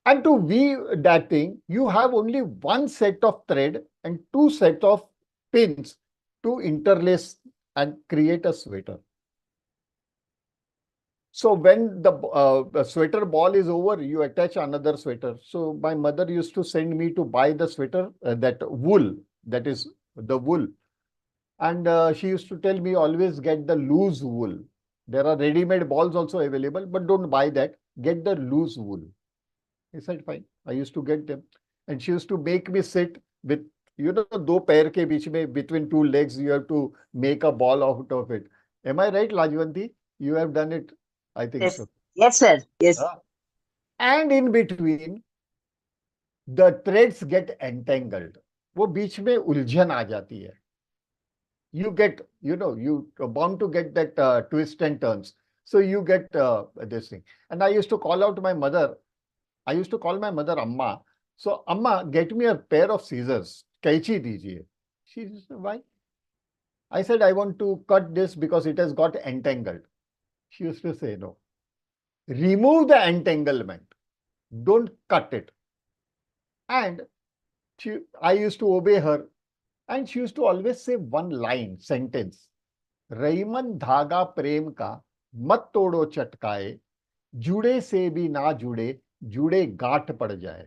And to weave that thing, you have only one set of thread and two sets of pins to interlace and create a sweater. So when the sweater ball is over, you attach another sweater. So my mother used to send me to buy the sweater, that wool, that is the wool. And she used to tell me, always get the loose wool. There are ready-made balls also available, but don't buy that. Get the loose wool. I said, fine. I used to get them. And she used to make me sit with, दो पैर के बीच में, between two legs, you have to make a ball out of it. Am I right, Lajwanti? You have done it, I think Yes. so. Yes, sir. Yes. And in between, the threads get entangled. वो बीच में उलझन आ जाती है. You get, you are bound to get that twist and turns. So you get this thing. And I used to call out my mother. I used to call my mother Amma. So Amma, get me a pair of scissors. Kaichi dijiye. She said, why? I said, I want to cut this because it has got entangled. She used to say, no. Remove the entanglement. Don't cut it. And I used to obey her. And she used to always say one line, sentence. रईमन धागा प्रेम का मत तोड़ो चटकाए, जुड़े से भी ना जुड़े, जुड़े गांठ पड़ जाए.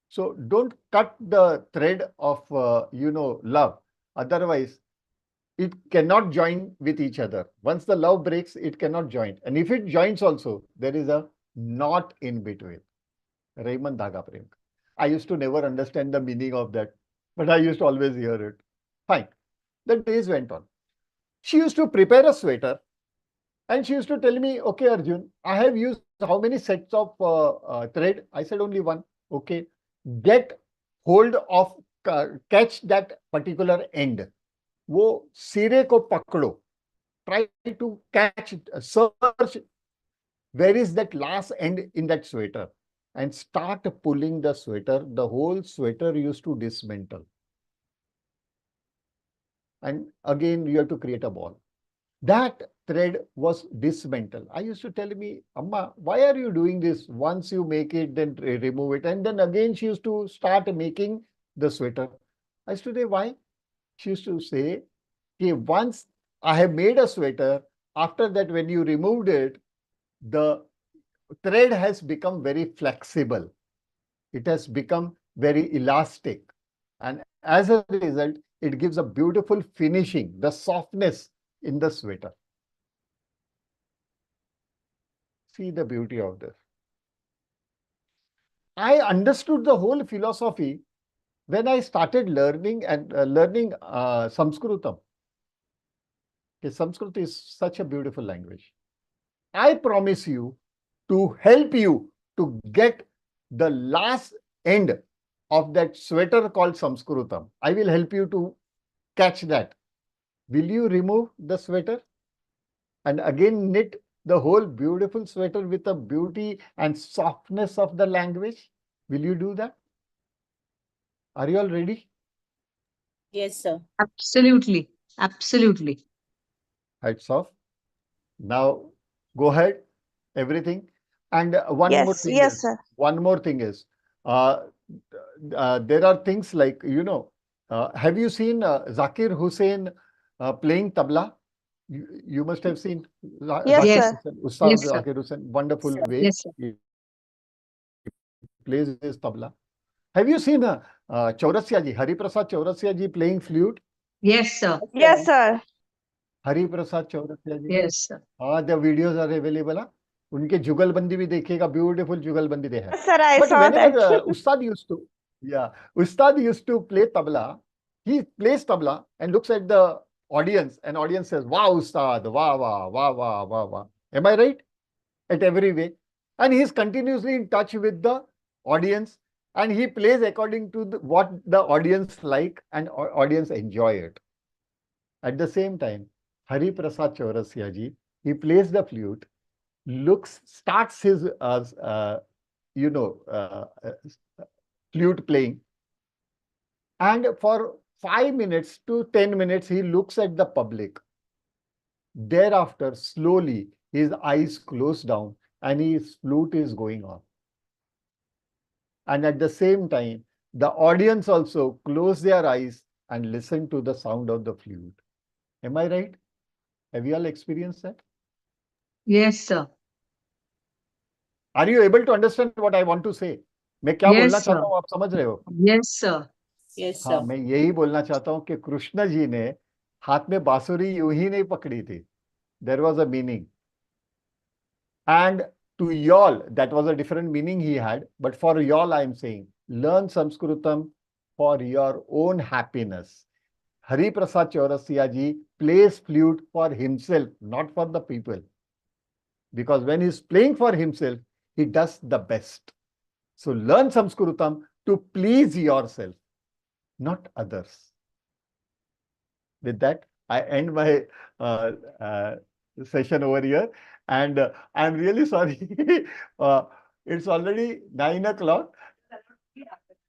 So don't cut the thread of, love. Otherwise, it cannot join with each other. Once the love breaks, it cannot join. And if it joins also, there is a knot in between. Raiman Dhaga Prem. I used to never understand the meaning of that, but I used to always hear it. Fine. The days went on. She used to prepare a sweater and she used to tell me, okay, Arjun, I have used how many sets of thread? I said only one. Okay. Get hold of, catch that particular end. वो सिरे को पकड़ो. Try to catch, search where is that last end in that sweater and start pulling the sweater. The whole sweater used to dismantle. And again, you have to create a ball. That thread was dismantled. I used to tell me, Amma, why are you doing this? Once you make it, then remove it. And then again, she used to start making the sweater. I used to say, why? She used to say, okay, once I have made a sweater, after that, when you removed it, the thread has become very flexible. It has become very elastic. And as a result, it gives a beautiful finishing, the softness in the sweater. See the beauty of this. I understood the whole philosophy when I started learning and learning Sanskritam. Okay, Sanskrit is such a beautiful language. I promise you to help you to get the last end of that sweater called Sanskritam. I will help you to catch that. Will you remove the sweater and again knit the whole beautiful sweater with the beauty and softness of the language? Will you do that? Are you all ready? Yes, sir. Absolutely. Absolutely. Hats off. Now go ahead, everything. And one more thing Yes, is, sir. one more thing is, there are things like, have you seen Zakir Hussain playing tabla? You must have seen Yes, Zakir sir. Hussain, Ustad Yes, sir. Zakir Hussain, wonderful way Yes, sir. he plays his tabla. Have you seen Chaurasia ji, Hari Prasad Chaurasia ji playing flute? Yes, sir. Yes, sir. Hari Prasad Chaurasia ji. Yes, sir. The videos are available. उनके जुगलबंदी भी देखिएगा, beautiful जुगलबंदी they have. Yes, sir, I But saw whenever that. Ustad used to play tabla, he plays tabla and looks at the audience, and audience says, "Wow, Ustad, wow, wow, wow, wow, wow, wow." Am I right? At every way, and he is continuously in touch with the audience, and he plays according to what the audience like, and audience enjoy it. At the same time, Hari Prasad Chaurasia ji, he plays the flute, starts his flute playing, and for 5 minutes to 10 minutes he looks at the public. Thereafter, slowly his eyes close down and his flute is going on, and at the same time the audience also close their eyes and listen to the sound of the flute. Am I right? Have you all experienced that? Yes, sir. Are you able to understand what I want to say? मैं क्या बोलना Yes, चाहता sir. हूँ, आप समझ रहे हो? Yes, sir. Yes, हाँ, sir. मैं यही बोलना चाहता हूँ कि कृष्ण जी ने हाथ में बांसुरी यूं ही नहीं पकड़ी थी. There was a meaning. And to y'all, that was a different meaning he had. But for y'all, I am saying, learn Sanskritam for your own happiness. Hari Prasad Chaurasia ji plays flute for himself, not for the people. Because when he's playing for himself, he does the best. So learn Sanskritam to please yourself, not others. With that, I end my session over here. And I'm really sorry. It's already 9 o'clock.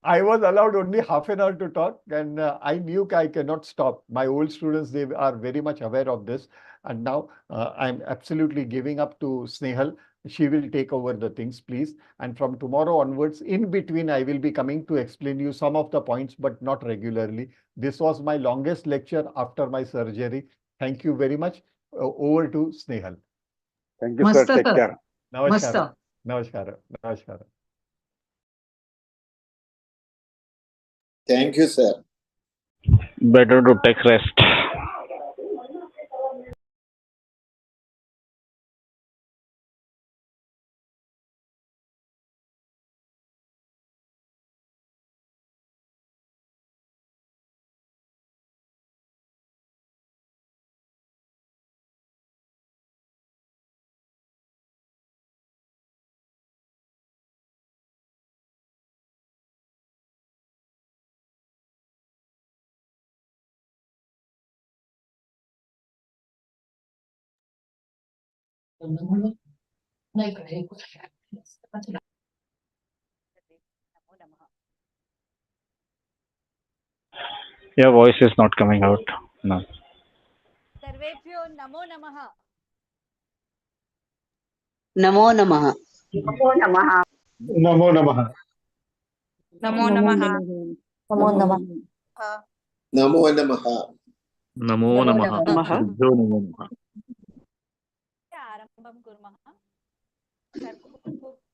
I was allowed only half an hour to talk, and I knew I cannot stop. My old students, they are very much aware of this. And now I'm absolutely giving up to Snehal. She will take over the things, please. And from tomorrow onwards, in between, I will be coming to explain you some of the points, but not regularly. This was my longest lecture after my surgery. Thank you very much. Over to Snehal. Thank you, sir. Take care. Namaskar. Namaskar. Namaskar. Thank you, sir. Better to take rest. Your voice is not coming out. No. सर्वेभ्यो नमो नमः. नमो नमः. Namo Namaha. Namo Namaha. Namo Namaha. Namo Namah. Namo Namaha. Namo Namaha. Namaha. Jo Namo Namaha. आरंभम कुर्मः. Sir को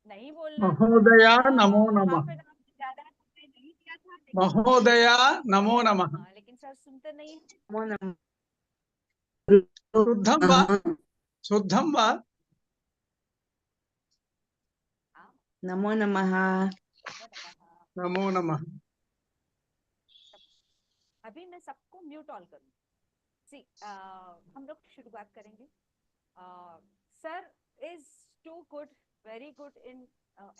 नहीं बोलना. महोदया नमो नमः. Half an hour से ज्यादा आपने नहीं किया था. महोदया नमो नमः. लेकिन सर सुनते नहीं. Namo Namaha. शुद्धं वा? शुद्धं वा? नमो नमः। नमो नमः। अभी मैं सबको म्यूट ऑल करूँ। सी हम लोग शुरुआत करेंगे। Sir is too good, very good in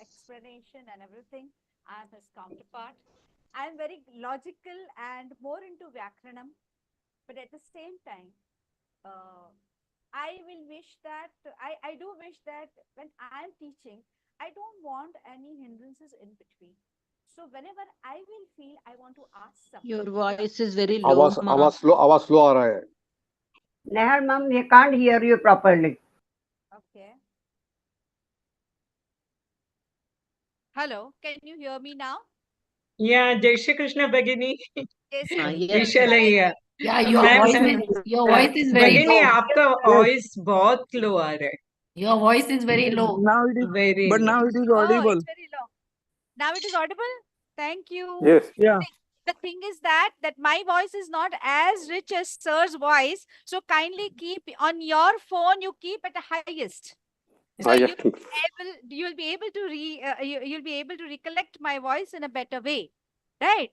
explanation and everything. I am his counterpart. I am very logical and more into Vyakaranam, but at the same time, I will wish that I do wish that when I am teaching, I don't want any hindrances in between. So whenever I will feel I want to ask something. Your voice is very low, आवाज slow आ रहा है. Nehar ma'am, we can't hear you properly. Okay. Hello, can you hear me now? Yeah, Jai Shri Krishna Bhagini. Yes, Vishal here. Yeah, your Ma'am, voice is very Bhagini, low. आपका voice बहुत low आ रहा है. Your voice is very low. Now it is, Very but low. now it is Oh, audible. it's very low. Now it is audible. Thank you. Yes. Yeah. See, the thing is that my voice is not as rich as sir's voice. So kindly keep on your phone. You keep at the highest. So yes, you'll be able to you'll be able to recollect my voice in a better way, right?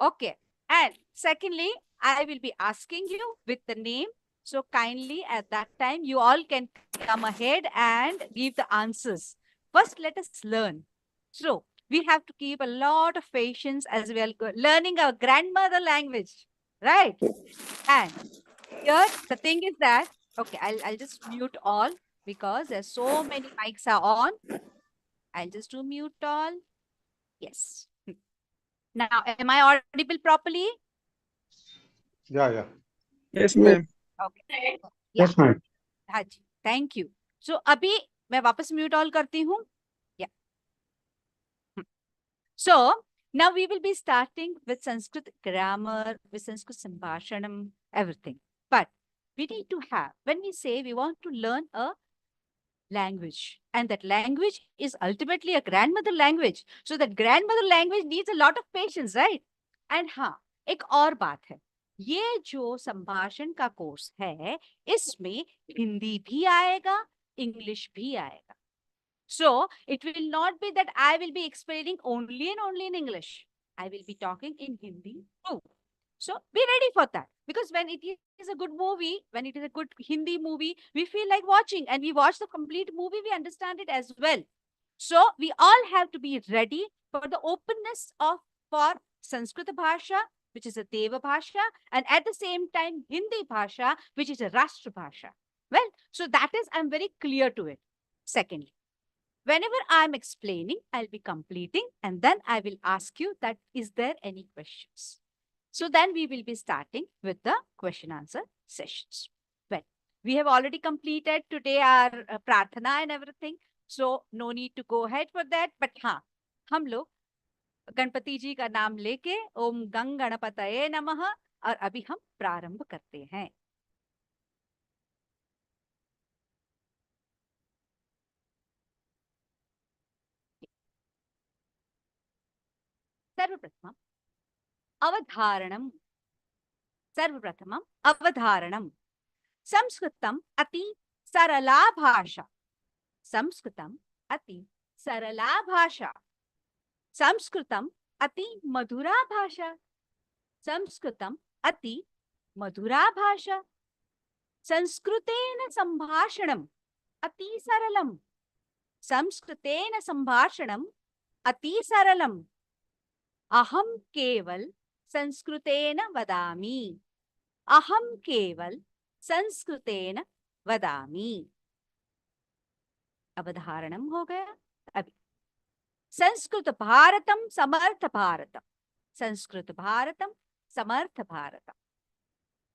Okay. And secondly, I will be asking you with the name. So kindly at that time, you all can come ahead and give the answers. First, let us learn. So we have to keep a lot of patience as we are learning our grandmother language, right? And here the thing is that, okay, I'll just mute all because there's so many mics are on. I'll just do mute all. Yes. Now, am I audible properly? Yeah. Yes, ma'am. Okay. Yes, ma'am. हाँ जी, thank you. So अभी मैं वापस mute all करती हूँ. Yeah. So now we will be starting with Sanskrit grammar, with Sanskrit Sambhashanam, everything. But we need to have, when we say we want to learn a language, and that language is ultimately a grandmother language. So that grandmother language needs a lot of patience, right? And हाँ, एक और बात है, ये जो संभाषण का course है, इसमें हिंदी भी आएगा, इंग्लिश भी आएगा. So it will not be that I will be explaining only and only in English. I will be talking in Hindi too. So be ready for that, because when it is a good movie, when it is a good Hindi movie, we feel like watching, and we watch the complete movie, we understand it as well. So we all have to be ready for the openness for Sanskrit Bhasha, which is a Deva Bhasha, and at the same time Hindi Bhasha, which is a Rashtra Bhasha. Well, so that is, I'm very clear to it. Secondly, whenever I'm explaining, I'll be completing, and then I will ask you that, is there any questions? So then we will be starting with the question answer sessions. Well, we have already completed today our prarthana and everything. So no need to go ahead for that. But हाँ, हम लोग गणपति जी का नाम लेके ओम गंग गणपतये नमः, और अभी हम प्रारंभ करते हैं. सर्वप्रथमम् अवधारणम्. सर्वप्रथमम् अवधारणम्. संस्कृतम् अति सरला भाषा. संस्कृतम् अति सरला भाषा. संस्कृतम् अति मधुरा भाषा. संस्कृतम् अति मधुरा भाषा. संस्कृतेन संभाषणम् अति सरलम्. संस्कृतेन संभाषणम् अति सरलम्. अहं केवल संस्कृतेन वदामि. अहं केवल संस्कृतेन वदामि. अवधारणम हो गया. अभी संस्कृत भारतम समर्थ भारतम. संस्कृत भारतम समर्थ भारतम.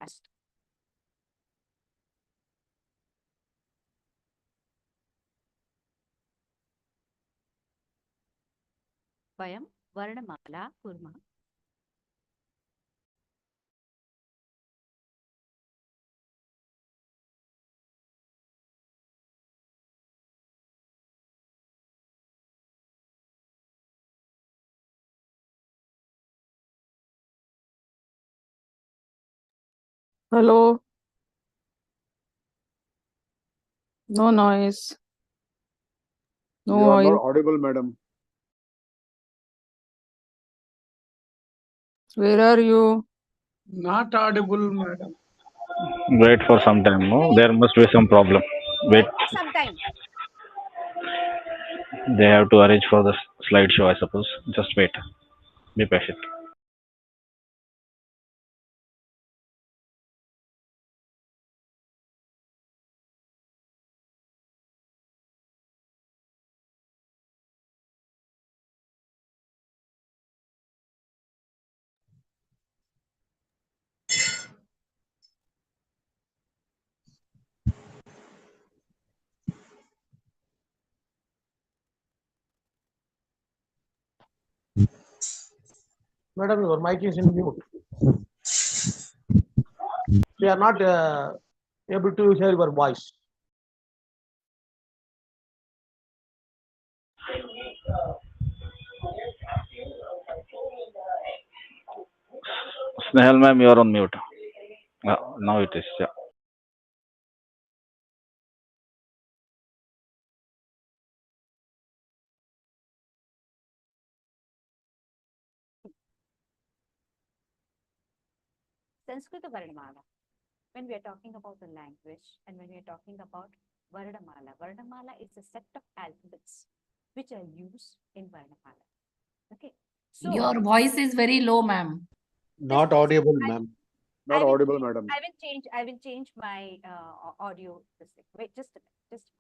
अस्तु. वयं वर्णमाला कुर्मः. Hello. No noise. You No, are not audible, madam. where are you? Not audible, madam. Wait for some time. No, there must be some problem. Wait, Sometime. they have to arrange for the slideshow, I suppose. Just wait. Be patient. Madam, your mic is in mute. We are not able to hear your voice. Snehal ma'am, you are on mute. Now it is. Yeah. Sanskrit Varnamala. When we are talking about the language and when we are talking about Varnamala, Varnamala is a set of alphabets which are used in Varnamala. Okay. So Your voice is very low, ma'am. Not audible, ma'am. Not audible, madam. I will change my audio. Wait, just a minute. Just a minute.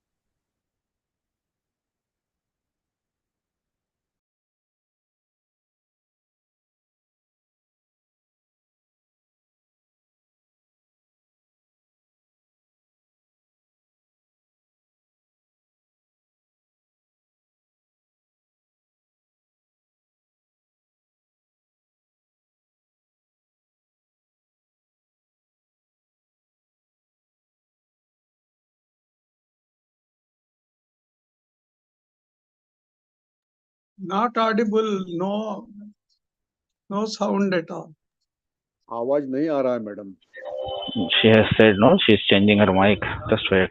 Not audible. No. No sound at all. आवाज नहीं आ रहा है, madam. She has said no, she's changing her mic. Just wait.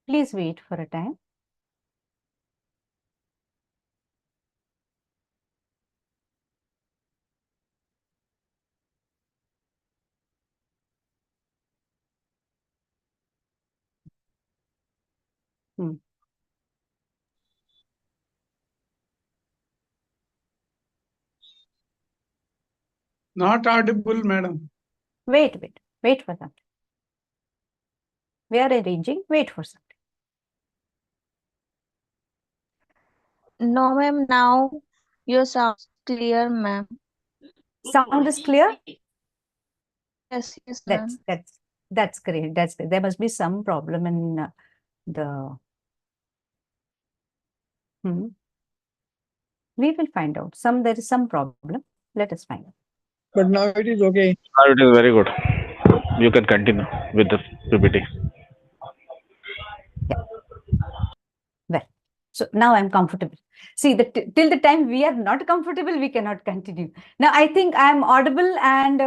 Please wait for a time. Not audible, madam. Wait for that. We are arranging. Wait for something. No, ma'am. Now your sound is clear, ma'am. Sound is clear? Yes, ma'am. That's great. That's great. There must be some problem in the. We will find out. There is some problem. Let us find out. But now it is okay. Now it is very good. You can continue with the PPT. Yeah. Well, so now I'm comfortable. See, till the time we are not comfortable, we cannot continue. Now I think I'm audible, and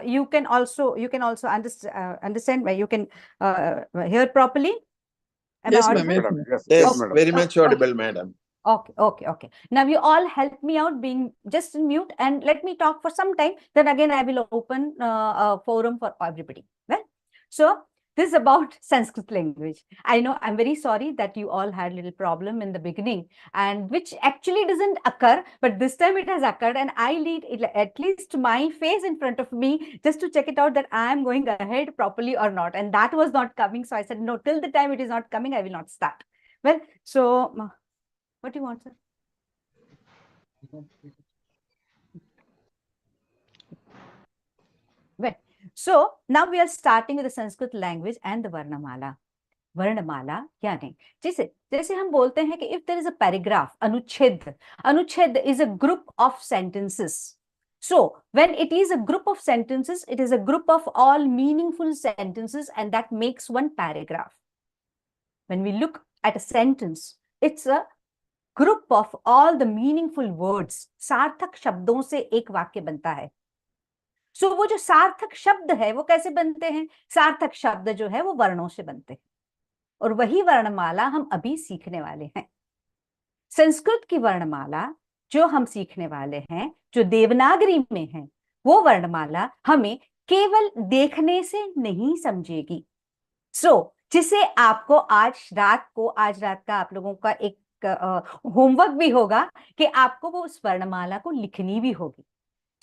you can also understand. You can hear properly. Am Yes, I ma'am. audible? Yes, Okay. very much audible, madam. Okay. Now you all help me out being just in mute and let me talk for some time. Then again, I will open a forum for everybody. Well, so this is about Sanskrit language. I know, I'm very sorry that you all had a little problem in the beginning, and which actually doesn't occur, but this time it has occurred, and I need at least my face in front of me just to check it out that I am going ahead properly or not. And that was not coming. So I said, no, till the time it is not coming, I will not start. Well, so what do you want, sir? Well, so now we are starting with the Sanskrit language and the Varnamala. वर्णमाला यानी जैसे जैसे हम बोलते हैं कि if there is a paragraph, अनुच्छेद is a group of sentences. So when it is a group of sentences, it is a group of all meaningful sentences, and that makes one paragraph. When we look at a sentence, it's a group of all the meaningful words. सार्थक शब्दों से एक वाक्य बनता है. So वो जो सार्थक शब्द है वो कैसे बनते हैं? सार्थक शब्द जो है वो वर्णों से बनते हैं, और वही वर्णमाला हम अभी सीखने वाले हैं. संस्कृत की वर्णमाला जो हम सीखने वाले हैं, जो देवनागरी में है, वो वर्णमाला हमें केवल देखने से नहीं समझेगी. जिसे आपको आज रात का आप लोगों का एक होमवर्क भी होगा कि आपको वो उस वर्णमाला को लिखनी भी होगी.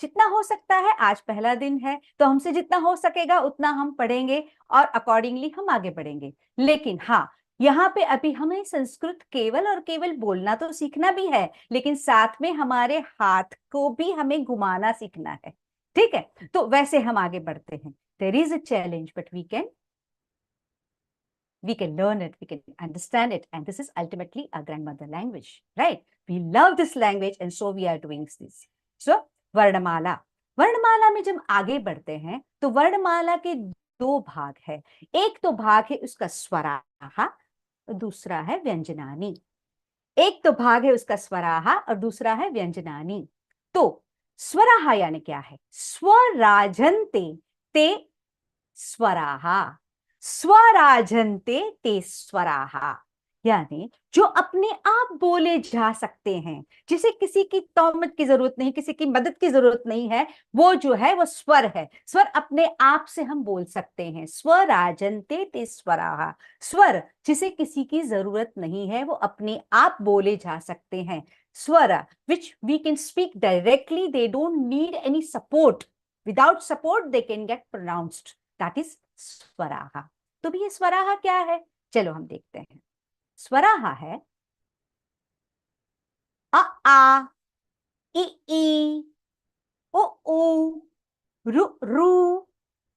जितना हो सकता है, आज पहला दिन है तो हमसे जितना हो सकेगा उतना हम पढ़ेंगे और अकॉर्डिंगली हम आगे बढ़ेंगे. लेकिन हाँ, यहाँ पे अभी हमें संस्कृत केवल और केवल बोलना तो सीखना भी है, लेकिन साथ में हमारे हाथ को भी हमें घुमाना सीखना है. ठीक है, तो वैसे हम आगे बढ़ते हैं. There is a challenge, but we can learn it, we can understand it, and this is ultimately our grandmother language, right? We love this language, and so we are doing this. So वर्णमाला में जब आगे बढ़ते हैं तो वर्णमाला के दो भाग है. एक तो भाग है उसका स्वराहा, दूसरा है व्यंजनानी. एक तो भाग है उसका स्वराहा और दूसरा है व्यंजनानी. तो स्वराहा यानी क्या है? स्वराजन्ते ते स्वराहा, स्वराजन्ते ते स्वराहा, यानी जो अपने आप बोले जा सकते हैं, जिसे किसी की तौमत की जरूरत नहीं, किसी की मदद की जरूरत नहीं है, वो जो है वो स्वर है. स्वर अपने आप से हम बोल सकते हैं. स्वराजन्ते ते स्वराहा, स्वर जिसे किसी की जरूरत नहीं है, वो अपने आप बोले जा सकते हैं. स्वर which we can speak directly, they don't need any support. Without support they can get pronounced. That is स्वराहा. तो भी ये स्वराहा क्या है? चलो हम देखते हैं. स्वराहा है अ आ, इ ई, ओ ऊ, रु रू,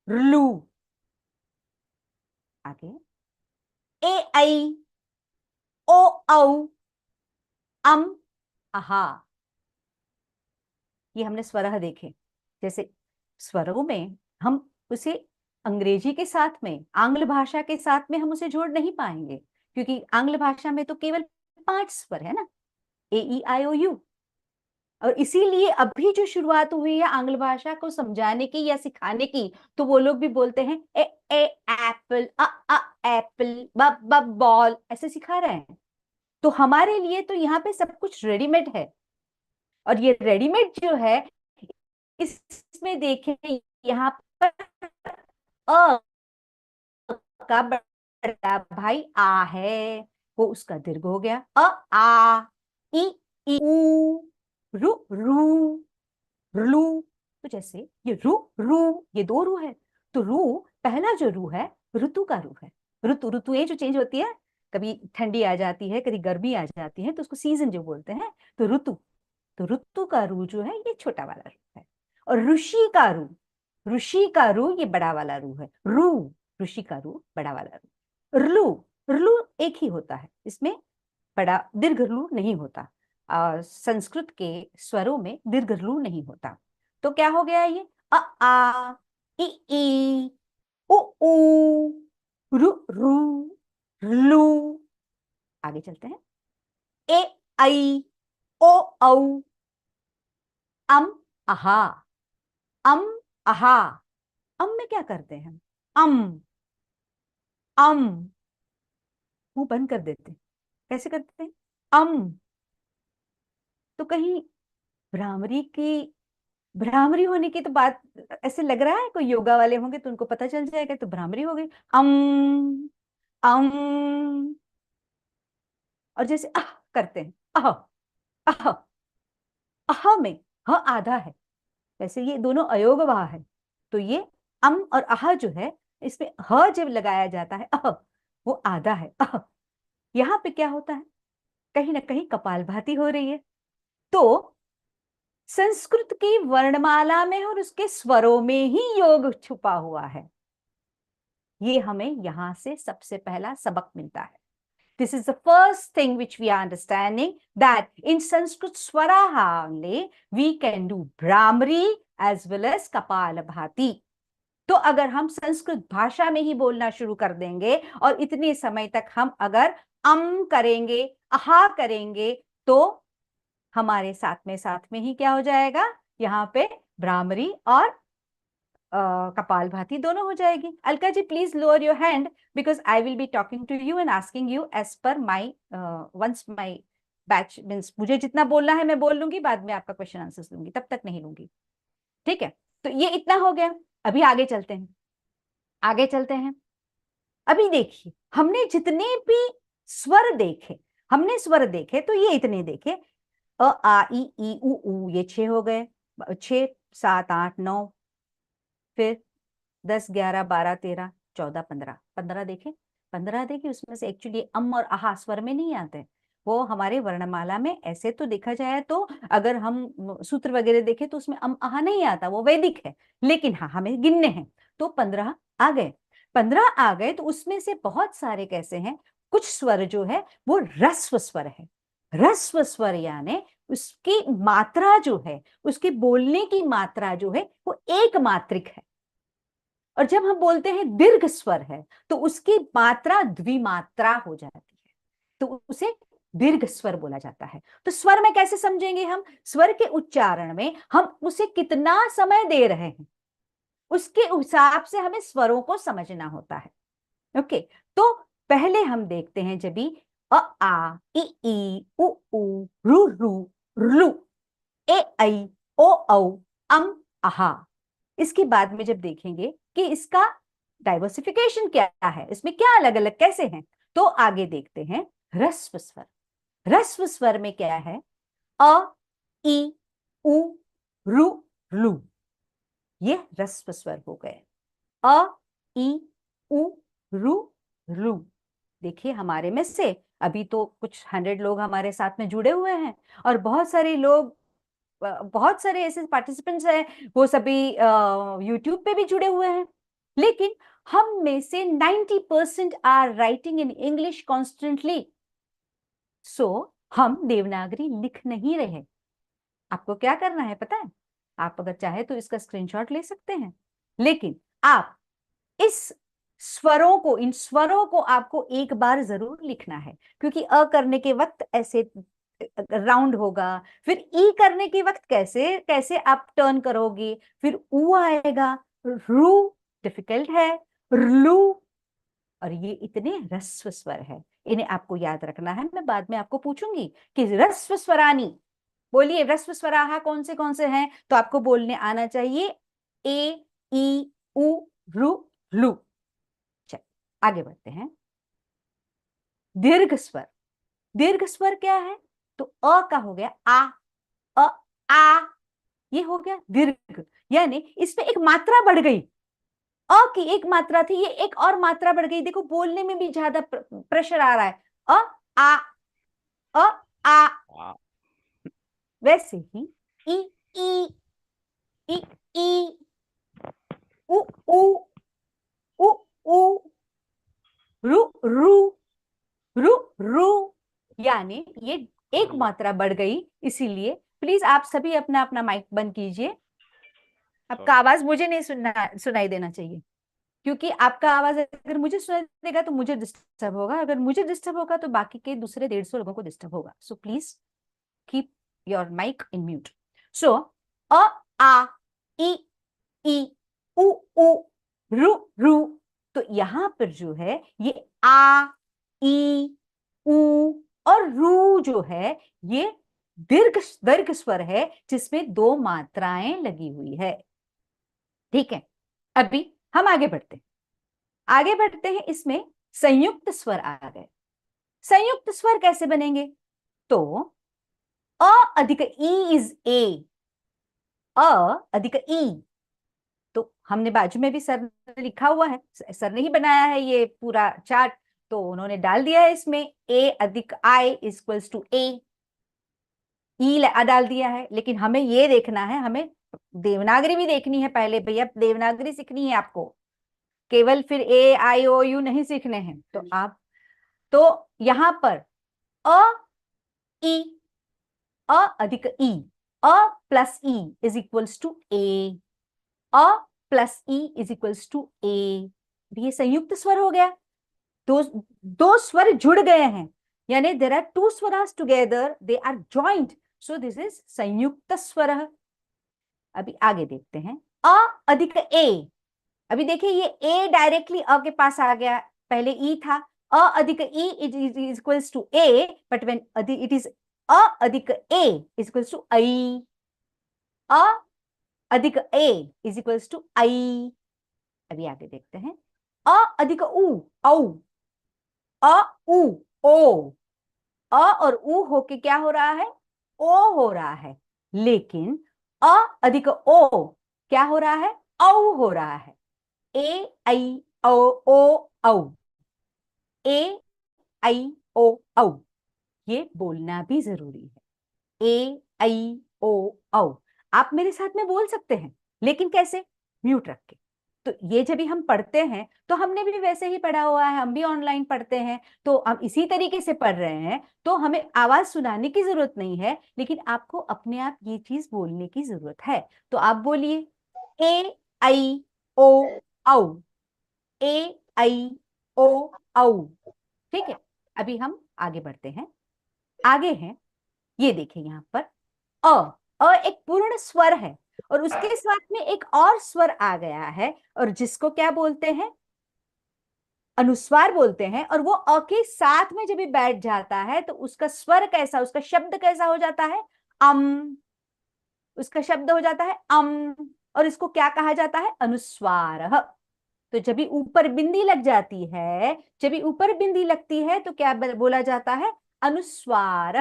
ऋलू. आगे ए ऐ, ओ औ, अम अहा. ये हमने स्वरह देखे. जैसे स्वरों में हम उसे अंग्रेजी के साथ में, आंग्ल भाषा के साथ में हम उसे जोड़ नहीं पाएंगे, क्योंकि आंग्ल भाषा में तो केवल 5 स्वर है ना, ए ई आई ओ यू. और इसीलिए अभी जो शुरुआत हुई है आंग्ल भाषा को समझाने की या सिखाने की, तो वो लोग भी बोलते हैं ए ए एप्पल, अ एप्पल, ब ब बॉल, ऐसे सिखा रहे हैं. तो हमारे लिए तो यहाँ पे सब कुछ रेडीमेड है. और ये रेडीमेड जो है, इसमें देखें यहाँ पर अ का बड़ा भाई आ है, वो उसका दीर्घ हो गया. अ आ, इ ई, ऊ, रु रू, ऋलू. तो जैसे ये रु रू, ये 2 रू है. तो रू, पहला जो रू है ऋतु का रू है. ऋतुएं जो चेंज होती है, कभी ठंडी आ जाती है, कभी गर्मी आ जाती है, तो उसको सीजन जो बोलते हैं. तो ऋतु का रू जो है ये छोटा वाला रू है. और ऋषि का रू ये बड़ा वाला रू है. ऋषि का रू बड़ा वाला रू. ऋलू एक ही होता है, इसमें बड़ा दीर्घ ऋलू नहीं होता. संस्कृत के स्वरों में दीर्घ ऋलू नहीं होता. तो क्या हो गया ये? अ आ, इ ई, उ ऊ, रु रू, ऋलू. आगे चलते हैं. ए ऐ, ओ औ, अम अहा. अम अहा. अम में क्या करते हैं? अम मुंह बंद कर देते हैं. कैसे करते हैं? अम. तो कहीं भ्रामरी की भ्रामरी होने की तो बात ऐसे लग रहा है, कोई योगा वाले होंगे तो उनको पता चल जाएगा, तो भ्रामरी हो गई। अम और जैसे आह करते हैं, आह आह, आह में ह आधा है, वैसे ये दोनों अयोगवाह है, तो ये और आह जो है, इसमें ह जब लगाया जाता है आह, वो आधा है आह। यहाँ पे क्या होता है, कहीं ना कहीं कपालभाति हो रही है। तो संस्कृत की वर्णमाला में और उसके स्वरों में ही योग छुपा हुआ है। ये हमें यहां से सबसे पहला सबक मिलता है। This is the first thing which we are understanding, that in Sanskrit swaraha only we can do Brahmari as well as Kapalabhati. तो अगर हम संस्कृत भाषा में ही बोलना शुरू कर देंगे और इतने समय तक हम अगर करेंगे, आहा करेंगे, तो हमारे साथ में ही क्या हो जाएगा, यहाँ पे भ्रामरी और कपालभाति दोनों हो जाएगी। Alka ji please lower your hand because I will be talking to you and asking you as per my once my batch means मुझे जितना बोलना है मैं बोल लूंगी, बाद में आपका क्वेश्चन आंसर लूंगी, तब तक नहीं लूंगी। ठीक है, तो ये इतना हो गया। अभी आगे चलते हैं, आगे चलते हैं। अभी देखिए, हमने जितने भी स्वर देखे, हमने स्वर देखे तो ये इतने देखे, अ आ ई ई उ ये 6 हो गए, 6 7 8 9, फिर 10 11 12 13 14 15, 15 देखे, 15 देखे। उसमें से एक्चुअली और आहा स्वर में नहीं आते, वो हमारे वर्णमाला में ऐसे तो देखा जाए तो अगर हम सूत्र वगैरह देखें तो उसमें आहा नहीं आता, वो वैदिक है, लेकिन हाँ हमें गिनने हैं। तो 15 आ गए, 15 आ गए, तो उसमें से बहुत सारे कैसे हैं, कुछ स्वर जो है वो रस्व स्वर है। रस्व स्वर यानी उसकी मात्रा जो है, उसके बोलने की मात्रा जो है वो एक मात्रिक है। और जब हम बोलते हैं दीर्घ स्वर है तो उसकी मात्रा द्विमात्रा हो जाती है, तो उसे दीर्घ स्वर बोला जाता है। तो स्वर में कैसे समझेंगे हम, स्वर के उच्चारण में हम उसे कितना समय दे रहे हैं, उसके हिसाब से हमें स्वरों को समझना होता है। ओके, तो पहले हम देखते हैं जब भी अ आ ई उ ऊ रु रु रु ए ऐ ओ औ आहा। इसके बाद में जब देखेंगे कि इसका डाइवर्सिफिकेशन क्या है, इसमें क्या अलग अलग कैसे हैं, तो आगे देखते हैं ह्रस्व स्वर। ह्रस्व स्वर में क्या है, अ ई उ रु लु, ये ह्रस्व स्वर हो गए। अ ई उ रु लु। देखिए हमारे में से अभी तो कुछ 100 लोग हमारे साथ में जुड़े हुए हैं और बहुत सारे लोग, बहुत सारे ऐसे पार्टिसिपेंट्स हैं, वो सभी यूट्यूब पे भी जुड़े हुए हैं, लेकिन हम में से 90% are writing in English constantly. So हम देवनागरी लिख नहीं रहे। आपको क्या करना है पता है, आप अगर चाहे तो इसका स्क्रीनशॉट ले सकते हैं, लेकिन आप इस स्वरों को, इन स्वरों को आपको एक बार जरूर लिखना है, क्योंकि अ करने के वक्त ऐसे राउंड होगा, फिर ई करने के वक्त कैसे कैसे आप टर्न करोगे, फिर ऊ आएगा, रू डिफिकल्ट है, लू, और ये इतने ह्रस्व स्वर है, इन्हें आपको याद रखना है। मैं बाद में आपको पूछूंगी कि ह्रस्व स्वरानी, बोलिए ह्रस्व स्वराहा कौन से हैं, तो आपको बोलने आना चाहिए ए ई उ रु लू। चल आगे बढ़ते हैं। दीर्घ स्वर, दीर्घ स्वर क्या है, तो अ का हो गया आ, ये हो गया दीर्घ, यानी इसमें एक मात्रा बढ़ गई। अ की एक मात्रा थी, ये एक और मात्रा बढ़ गई। देखो बोलने में भी ज्यादा प्रेशर आ रहा है, अ आ। वैसे ही ई ई ई ई उ उ उ उ रु रु रु रु, यानी ये एक मात्रा बढ़ गई। इसीलिए प्लीज आप सभी अपना अपना माइक बंद कीजिए, आपका आवाज मुझे नहीं सुनाई देना चाहिए, क्योंकि आपका आवाज अगर मुझे सुनाई देगा तो मुझे डिस्टर्ब होगा, अगर मुझे डिस्टर्ब होगा तो बाकी के दूसरे 150 लोगों को डिस्टर्ब होगा। So please keep your mic in mute. So अ आ ई उ रु रु, तो यहां पर जो है ये आ ई उ और रू जो है ये दीर्घ स्वर है जिसमें 2 मात्राएं लगी हुई है। ठीक है, अभी हम आगे बढ़ते हैं। इसमें संयुक्त स्वर आ गए। संयुक्त स्वर कैसे बनेंगे? तो अ अधिक ई इज ए, अ अधिक ई। तो हमने बाजू में भी सर ने लिखा हुआ है, सर ने ही बनाया है ये पूरा चार्ट, तो उन्होंने डाल दिया है इसमें ए अधिक आई इक्वल्स टू ए, ई डाल दिया है। लेकिन हमें ये देखना है, हमें देवनागरी भी देखनी है पहले। भैया देवनागरी सीखनी है आपको, केवल फिर ए आई ओ यू नहीं सीखने हैं। तो यहां पर अ ई, अ अधिक ई, अ प्लस ई इज इक्वल्स टू ए, अ प्लस ई इज इक्वल्स टू ए। ये संयुक्त स्वर हो गया। दो स्वर जुड़ गए हैं, यानी देर आर 2 स्वरास together, they are joint, so this is संयुक्त स्वर। अभी आगे देखते हैं, अ अधिक ए। अभी देखिए ये ए डायरेक्टली अ के पास आ गया, पहले ई था। अ अधिक E is equals to A, but when it is A अधिक A is equals to I, A अधिक A is equals to I. अभी आगे देखते हैं, अ अधिक उ, औ, अ उ ओ, अ और उ होके क्या हो रहा है? ओ हो रहा है। लेकिन अ अधिक ओ क्या हो रहा है? औ हो रहा है। ए आई ओ औ, ए आई ओ औ, ये बोलना भी जरूरी है। ए आई ओ औ आप मेरे साथ में बोल सकते हैं, लेकिन कैसे? म्यूट रख के। तो ये जब भी हम पढ़ते हैं तो हमने भी वैसे ही पढ़ा हुआ है, हम भी ऑनलाइन पढ़ते हैं, तो हम इसी तरीके से पढ़ रहे हैं, तो हमें आवाज सुनाने की जरूरत नहीं है, लेकिन आपको अपने आप ये चीज बोलने की जरूरत है। तो आप बोलिए ए आई ओ औ, ए आई ओ औ। ठीक है, अभी हम आगे बढ़ते हैं। आगे हैं, ये देखिए यहां पर अ एक पूर्ण स्वर है, और उसके साथ में एक और स्वर आ गया है, और जिसको क्या बोलते हैं? अनुस्वार बोलते हैं। और वो अ के साथ में जब भी बैठ जाता है तो उसका स्वर कैसा, उसका शब्द कैसा हो जाता है? उसका शब्द हो जाता है और इसको क्या कहा जाता है? अनुस्वार। तो जब भी ऊपर बिंदी लग जाती है, जब भी ऊपर बिंदी लगती है तो क्या बोला जाता है? अनुस्वार।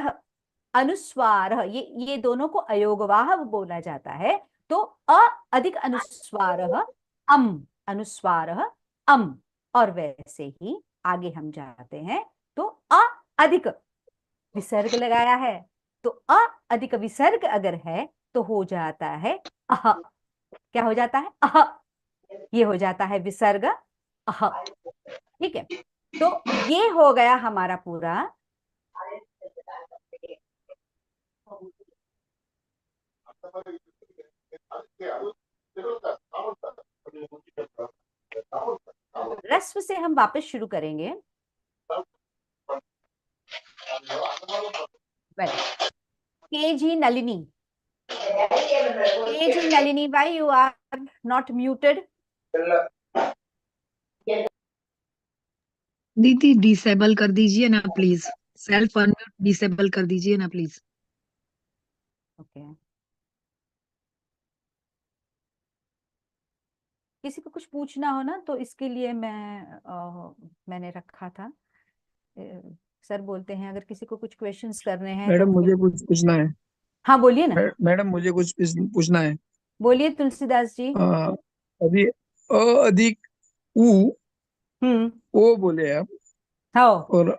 अनुस्वार, ये दोनों को अयोगवाह बोला जाता है। तो अ अधिक अनुस्वार अनुस्वार और वैसे ही आगे हम जाते हैं, तो अ अधिक विसर्ग लगाया है, तो अ अधिक विसर्ग अगर है तो हो जाता है अह। क्या हो जाता है? अह। ये हो जाता है विसर्ग अह। ठीक है, तो ये हो गया हमारा पूरा रस्व से हम वापस शुरू करेंगे। KG Nalini. KG Nalini, why you are not muted? दीदी डिसेबल कर दीजिए ना प्लीज, सेल्फ अनम्यूट डिसेबल कर दीजिए ना प्लीज। ओके, किसी को कुछ पूछना हो ना तो इसके लिए मैंने रखा था। सर बोलते हैं अगर किसी को कुछ क्वेश्चंस करने हैं मैडम तो मुझे कुछ पूछना है। हाँ बोलिए ना। मैडम मुझे कुछ पूछना है। बोलिए तुलसीदास जी। अभी अ अधिक उ ओ बोले आप, और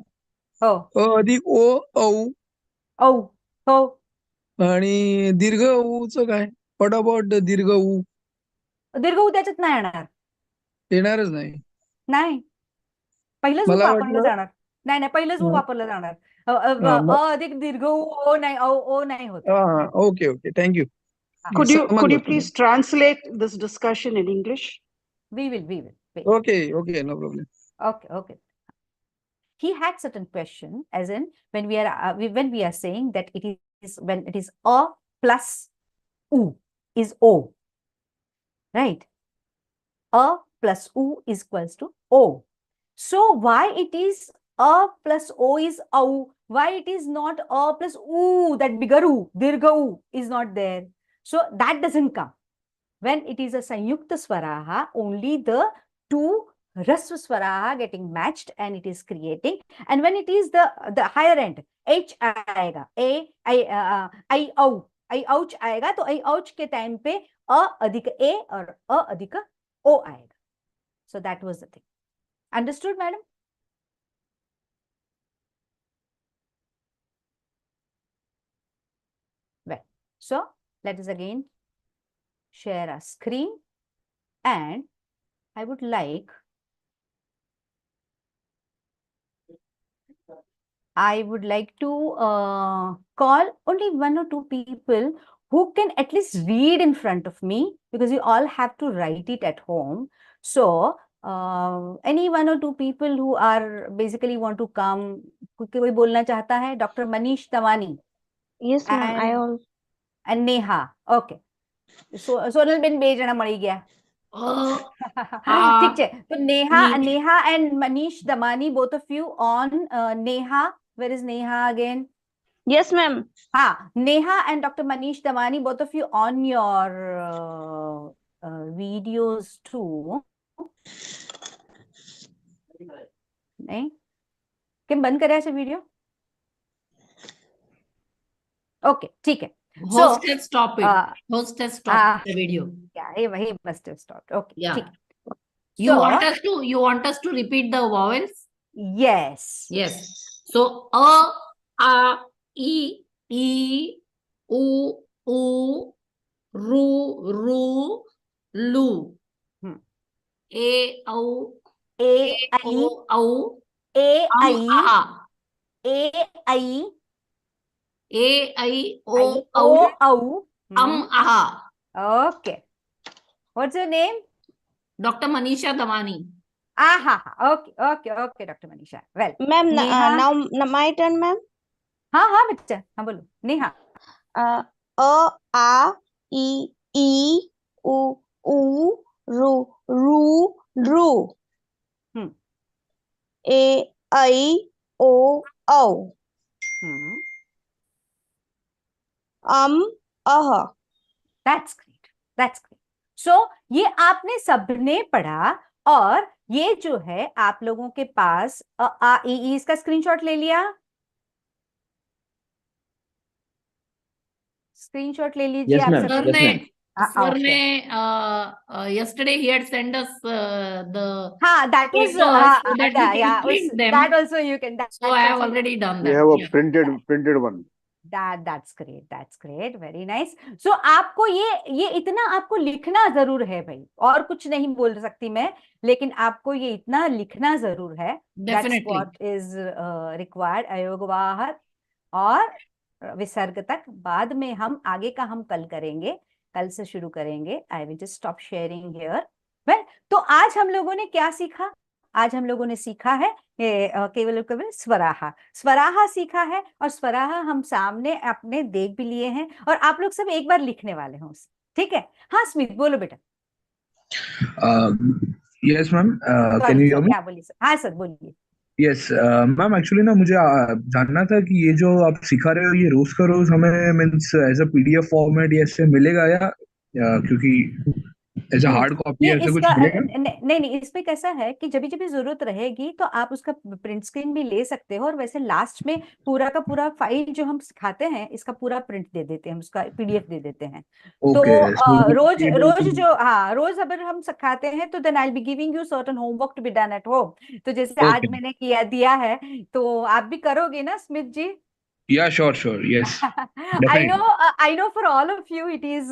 अ अधिक ओ औ आणि दीर्घ ऊच काय? व्हॉट अबाउट दीर्घ ऊ? दीर्घ ऊ त्याच्यात नाही येणार. येणारच नाही. नाही, पहिलंच ऊ मला वापरलं वाटलं जाणार. नाही पहिलंच ऊ वापरलं जाणार. अ अधिक दीर्घ ऊ ओ नाही होत. Okay okay, thank you. Could you please translate this discussion in English? We will. Wait. Okay, no problem. Okay. He had certain question, as in when we are saying that it is when it is a plus u is o, right? A plus u is equals to o. So why it is a plus o is o? why it is not a plus oo, that bigger oo, dirgha oo is not there. So that doesn't come. When it is a sanyukta swaraha, only the two rasva swaraha getting matched and it is creating. And when it is the higher end, H आएगा, I ouch आएगा, तो I ouch के time पे a अधिक A और a अधिक O आएगा. So that was the thing. Understood, madam? Well, so let us again share our screen, and I would like to call only 1 or 2 people who can at least read in front of me, because you all have to write it at home. So any 1 or 2 people who are basically want to come, कोई बोलना चाहता है? Dr. Manish Tamani. Yes, ma'am. I all. And Neha. Okay. So Sonal Ben भेजना मरी गया. ठीक है. तो Neha and Manish Damani, both of you on Neha. Where is Neha again? Yes, ma'am. Neha and Dr. Manish Damani, both of you on your videos too. नहीं? किम बंद करे ऐसे वीडियो? Okay, ठीक है. Host has stopped it. Host has stopped the video. Yeah, he must have stopped. Okay. Yeah. ठीक. You want us to repeat the vowels? Yes. Yes. So a, I, u, ru, lu. A, au, au, au. Aha. Okay. What's your name? Dr. Manisha Damani. Okay, Dr. Manisha. Well, Ma'am, now my turn, ma'am. हाँ बच्चा, हाँ बोलो. Neha. A, I, u, ru. A, I, o, au. Aha. That's great. So ये आपने सबने पढ़ा, और ये जो है आप लोगों के पास इसका स्क्रीनशॉट ले लिया. स्क्रीनशॉट ले लीजिए. Yes, ma'am. Yes, ma'am. Sir ने yesterday he had sent us the that was papers so that we can print them. That also you can. So I have already done that. We have a printed one. That's great. Very nice. So आपको ये इतना आपको लिखना जरूर है भाई, और कुछ नहीं बोल सकती मैं, लेकिन आपको ये इतना लिखना जरूर है. Definitely. That's what is required. अयोगवाहर और विसर्ग तक बाद में हम आगे का हम कल करेंगे, कल से शुरू करेंगे. I will just stop sharing here. Well, तो आज हम लोगों ने क्या सीखा? आज हम लोगों ने सीखा है केवल स्वराहा सीखा है, और स्वराहा हम सामने अपने देख भी लिए हैं, और आप लोग सब एक बार लिखने वाले हैं उसे. ठीक है? हाँ स्मित बोलो बेटा. Yes ma'am, can you hear me? क्या बोलिए सर? हाँ सर बोलिए. यस मैम, एक्चुअली ना मुझे जानना था कि ये जो आप सिखा रहे हो ये रोज का रोज हमें means as a PDF format या ऐसे मिलेगा, या क्योंकि एज अ हार्ड कॉपी ऐसा कुछ मिलेगा? नहीं, इसमें कैसा है कि जब भी जरूरत रहेगी तो आप उसका प्रिंट स्क्रीन भी ले सकते हो, और वैसे लास्ट में पूरा का पूरा फाइल जो हम सिखाते हैं इसका पूरा प्रिंट दे देते हैं, उसका पीडीएफ दे देते हैं. तो रोज अगर हम सिखाते हैं तो then I will be giving you certain homework to be done at home. तो जैसे आज मैंने दिया है, तो आप भी करोगे ना स्मित जी? Yeah, sure, yes. I know for all of you it is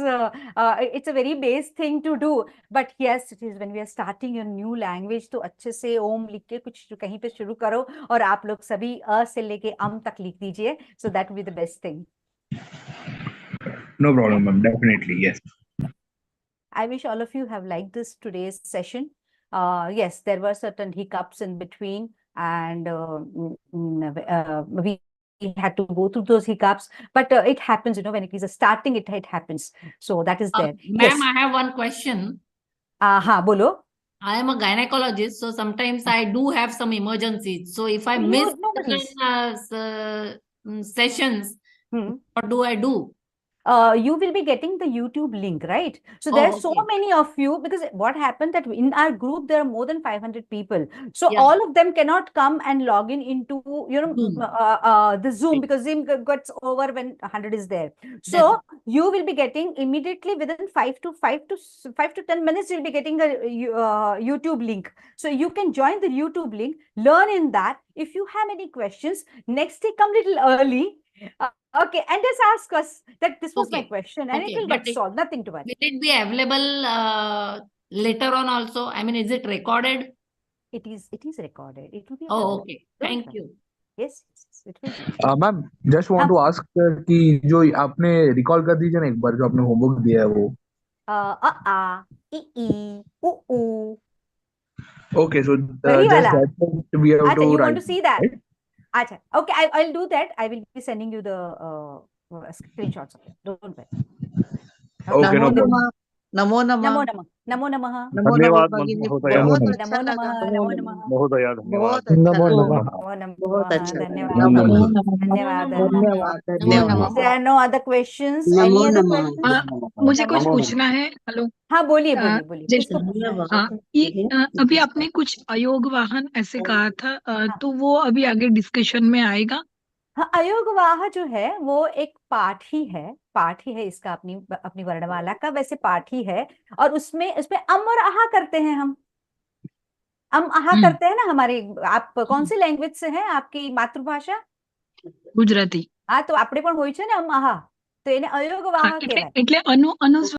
it's a very base thing to do, but yes, it is when we are starting a new language, तो अच्छे से ओम लिख के कुछ कहीं पे शुरू करो, और आप लोग सभी अ से लेके अम तक लिख दीजिए. So that will be the best thing. No problem, ma'am. Definitely, yes. I wish all of you have liked this today's session. Yes, there were certain hiccups in between, and we had to go through those hiccups, but it happens, when it is a starting, it happens. So that is there. Ma'am, I have one question. हाँ बोलो. I am a gynecologist, so sometimes I do have some emergencies. So if I No, miss no worries. certain sessions, Hmm. what do I do? You will be getting the YouTube link, right? So there are so okay. many of you, because what happened that in our group there are more than 500 people. So Yeah. all of them cannot come and log into Zoom. the Zoom, because Zoom gets over when 100 is there. So you will be getting immediately within 5 to 10 minutes. You'll be getting a YouTube link. So you can join the YouTube link, learn in that. If you have any questions, next day come little early. Okay, and just ask us that this was my Okay. question, and Okay, it will but get solved. Nothing to worry. will it be available later on also? I mean, is it recorded? It is recorded. It will be Oh, available. okay. Don't Thank worry. you. Yes, it will be. Ma'am just want to ask कि जो आपने recall कर दीजिए ना एक बार जो आपने homework दिया है वो ओके सो वही जस्ट वाला. That we have Acha, to you want right to see that? Acha, okay, I'll do that. I will be sending you the screenshots of it. Don't worry. Okay no problem नमो नमः नमो नमः. नमो नमः. नमो नमः धन्यवाद भगिनी महोदय। बहुत नमो अच्छा लगा नमः. नमो नमः. महोदय धन्यवाद। बहुत अच्छा नमो लगा नमः नमो नमः. बहुत अच्छा लगा धन्यवाद. नमो धन्यवाद. धन्यवाद धन्यवाद There are no other questions. NaMo Any other नमः। questions? मुझे नमो कुछ नमः. पूछना है। हेलो। हाँ, बोलिए अ, बोलिए बोलिए. जैसे किसको पूछना है? ये अभी आपने कुछ अयोग वाहन ऐसे कहा था, तो वो अभी आगे डिस्कशन में आएगा। हाँ, अयोगवाह जो है वो एक पाठ ही है इसका, अपनी वर्णमाला का वैसे पाठ ही है। और उसमें अम और आहा करते हैं हम। अम आहा करते हैं ना हमारे। आप कौन सी लैंग्वेज से हैं? आपकी मातृभाषा गुजराती। हाँ, तो આપણે પણ હોય છે ને અમ આહા, તો એને અયોગવાહ કહેવાય. એટલે અનુ